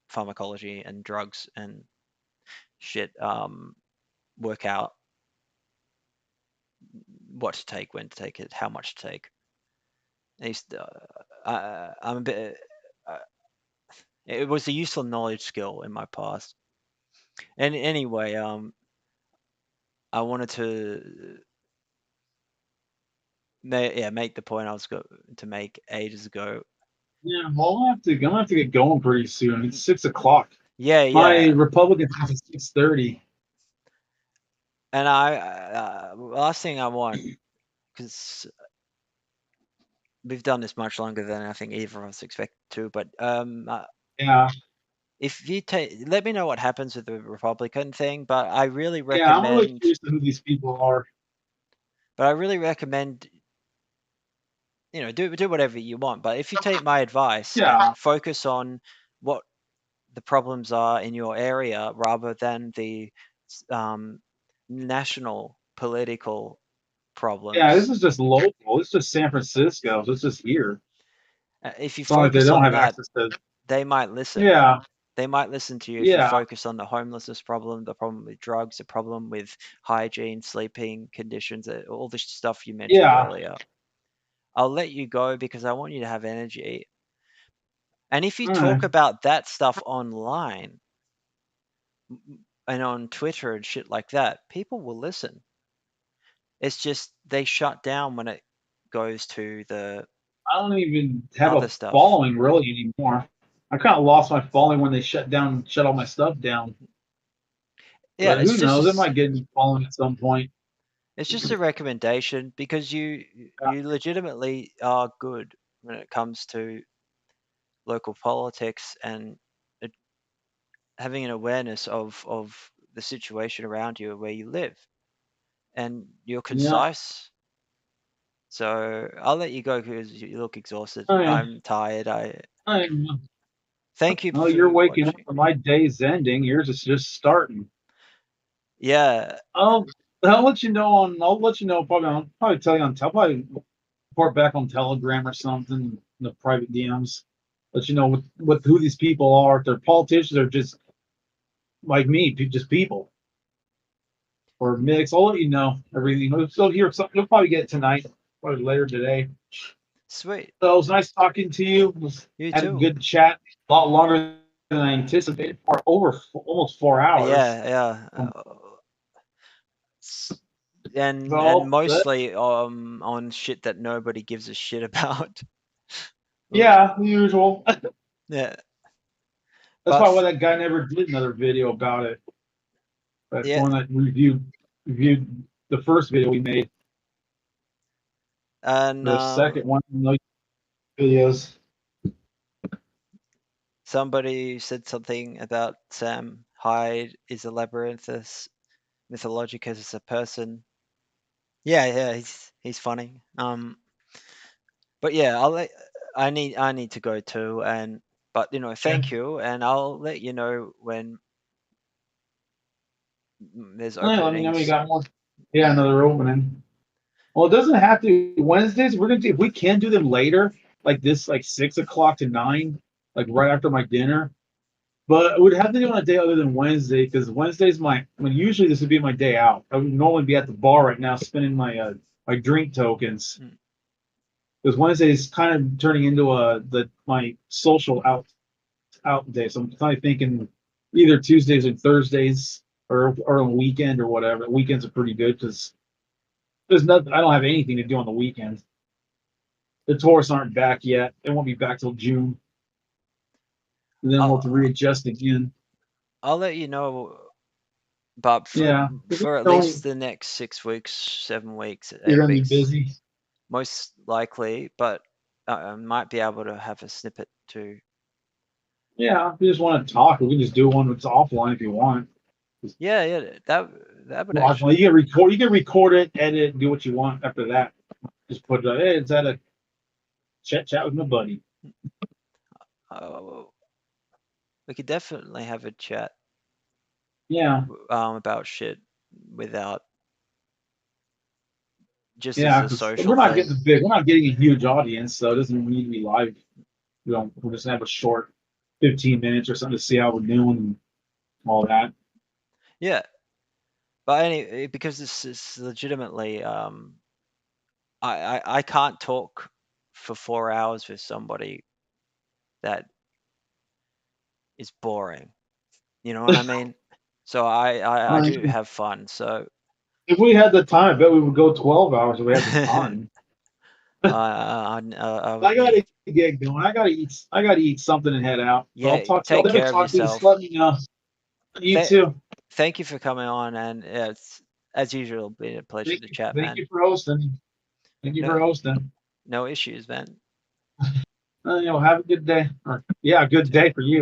pharmacology and drugs and shit. Work out what to take, when to take it, how much to take. I used to, I'm a bit. Uh, it was a useful knowledge skill in my past. And anyway, I wanted to make the point I was going to make ages ago. yeah. Well, I'm gonna have to get going pretty soon. It's 6 o'clock. Yeah, My yeah. Republican time is 6:30. And I last thing I want, because we've done this much longer than I think either of us expected to, but Yeah, if you let me know what happens with the Republican thing. But I really yeah. I'm really recommend, curious to who these people are. but I really recommend, do whatever you want. But if you take my advice Yeah, and focus on what the problems are in your area rather than the um, national political Yeah, this problems. is just local. It's just San Francisco. It's just here. If you It's not like they focus don't on have that, access to. they might listen. Yeah, They might listen to you if you yeah, focus on the homelessness problem, the problem with drugs, the problem with hygiene, sleeping conditions, all the stuff you mentioned yeah. earlier. I'll let you go because I want you to have energy. And if you All right. talk about that stuff online and on Twitter and shit like that, people will listen. It's just they shut down when it goes to the I don't even have other a stuff. following really anymore. I kind of lost my following when they shut all my stuff down. Yeah, But who knows? It might get me following at some point. it's just a recommendation because you legitimately are good when it comes to local politics and uh, having an awareness of the situation around you where you live, and you're Yeah. concise. So I'll let you go because you look exhausted. I mean, I'm tired. I I thank you well, you're for waking up watching. and my day's ending. Yours is just starting. Yeah, I'll I'll let you know on. I'll let you know probably. I'll probably tell you on. I'll probably report back on Telegram or something in the private DMs. Let you know what who these people are. If they're politicians or just like me, just people or mix. I'll let you know everything. So here, you'll probably get it tonight, probably later today. sweet. So it was nice talking to you. You Had a too. good chat. A lot longer than I anticipated. For over almost 4 hours. Yeah, yeah. S- and So that, mostly on shit that nobody gives a shit about. yeah, the usual. Yeah, That's but probably why that guy never did another video about it. That yeah, one that reviewed the first video we made. and The second one, no videos. somebody said something about Sam Hyde is a labyrinthus mythologicus as a person. Yeah, yeah, he's funny. But yeah, I need to go too, and but Yeah. thank you, and I'll let you know when there's Oh, yeah, let me know you openings. got more. Yeah, another opening. Well, it doesn't have to be Wednesdays. We're gonna do if we can do them later, like this, like 6 o'clock to 9, like right after my dinner. But it would have to do on a day other than Wednesday because Wednesday's I mean, usually this would be my day out. I would normally be at the bar right now spending my drink tokens Mm. because Wednesday is kind of turning into my social out day. So I'm kind of thinking either Tuesdays and Thursdays or on the weekend or whatever. Weekends are pretty good because there's nothing. I don't have anything to do on the weekends. The tourists aren't back yet. They won't be back till June, and then we'll have to I'll readjust again. I'll let you know, but for Yeah, for at least the next 6 weeks, 7 weeks, you're eight gonna be weeks, busy. most likely. But I might be able to have a snippet too. Yeah, if you just want to talk, we can just do one that's offline if you want. Just Yeah, yeah, that would offline. actually. You can record it, edit, and do what you want after that. Just put it. Hey, it's at a chat with my buddy. Uh, we could definitely have a chat Yeah, about shit without just as yeah, a because social thing. we're not getting a huge audience, so it doesn't need to be live. We're just gonna have a short 15 minutes or something to see how we're doing and all that. Yeah, but because this is legitimately, I can't talk for 4 hours with somebody that is boring. You know what I mean? So I I do mean, have fun. So if we had the time, I bet we would go 12 hours if we had the I, time. I would I need. gotta get going. I gotta eat something and head out. So I'll Yeah, talk to you. I'll take never care of talk to you. Just yourself. let me know. You Th- too. Thank you for coming on, and yeah, it's as usual been a pleasure to chat, Thank man. you for hosting. Thank you No, for hosting. no issues, man. Have a good day. Yeah, good day for you.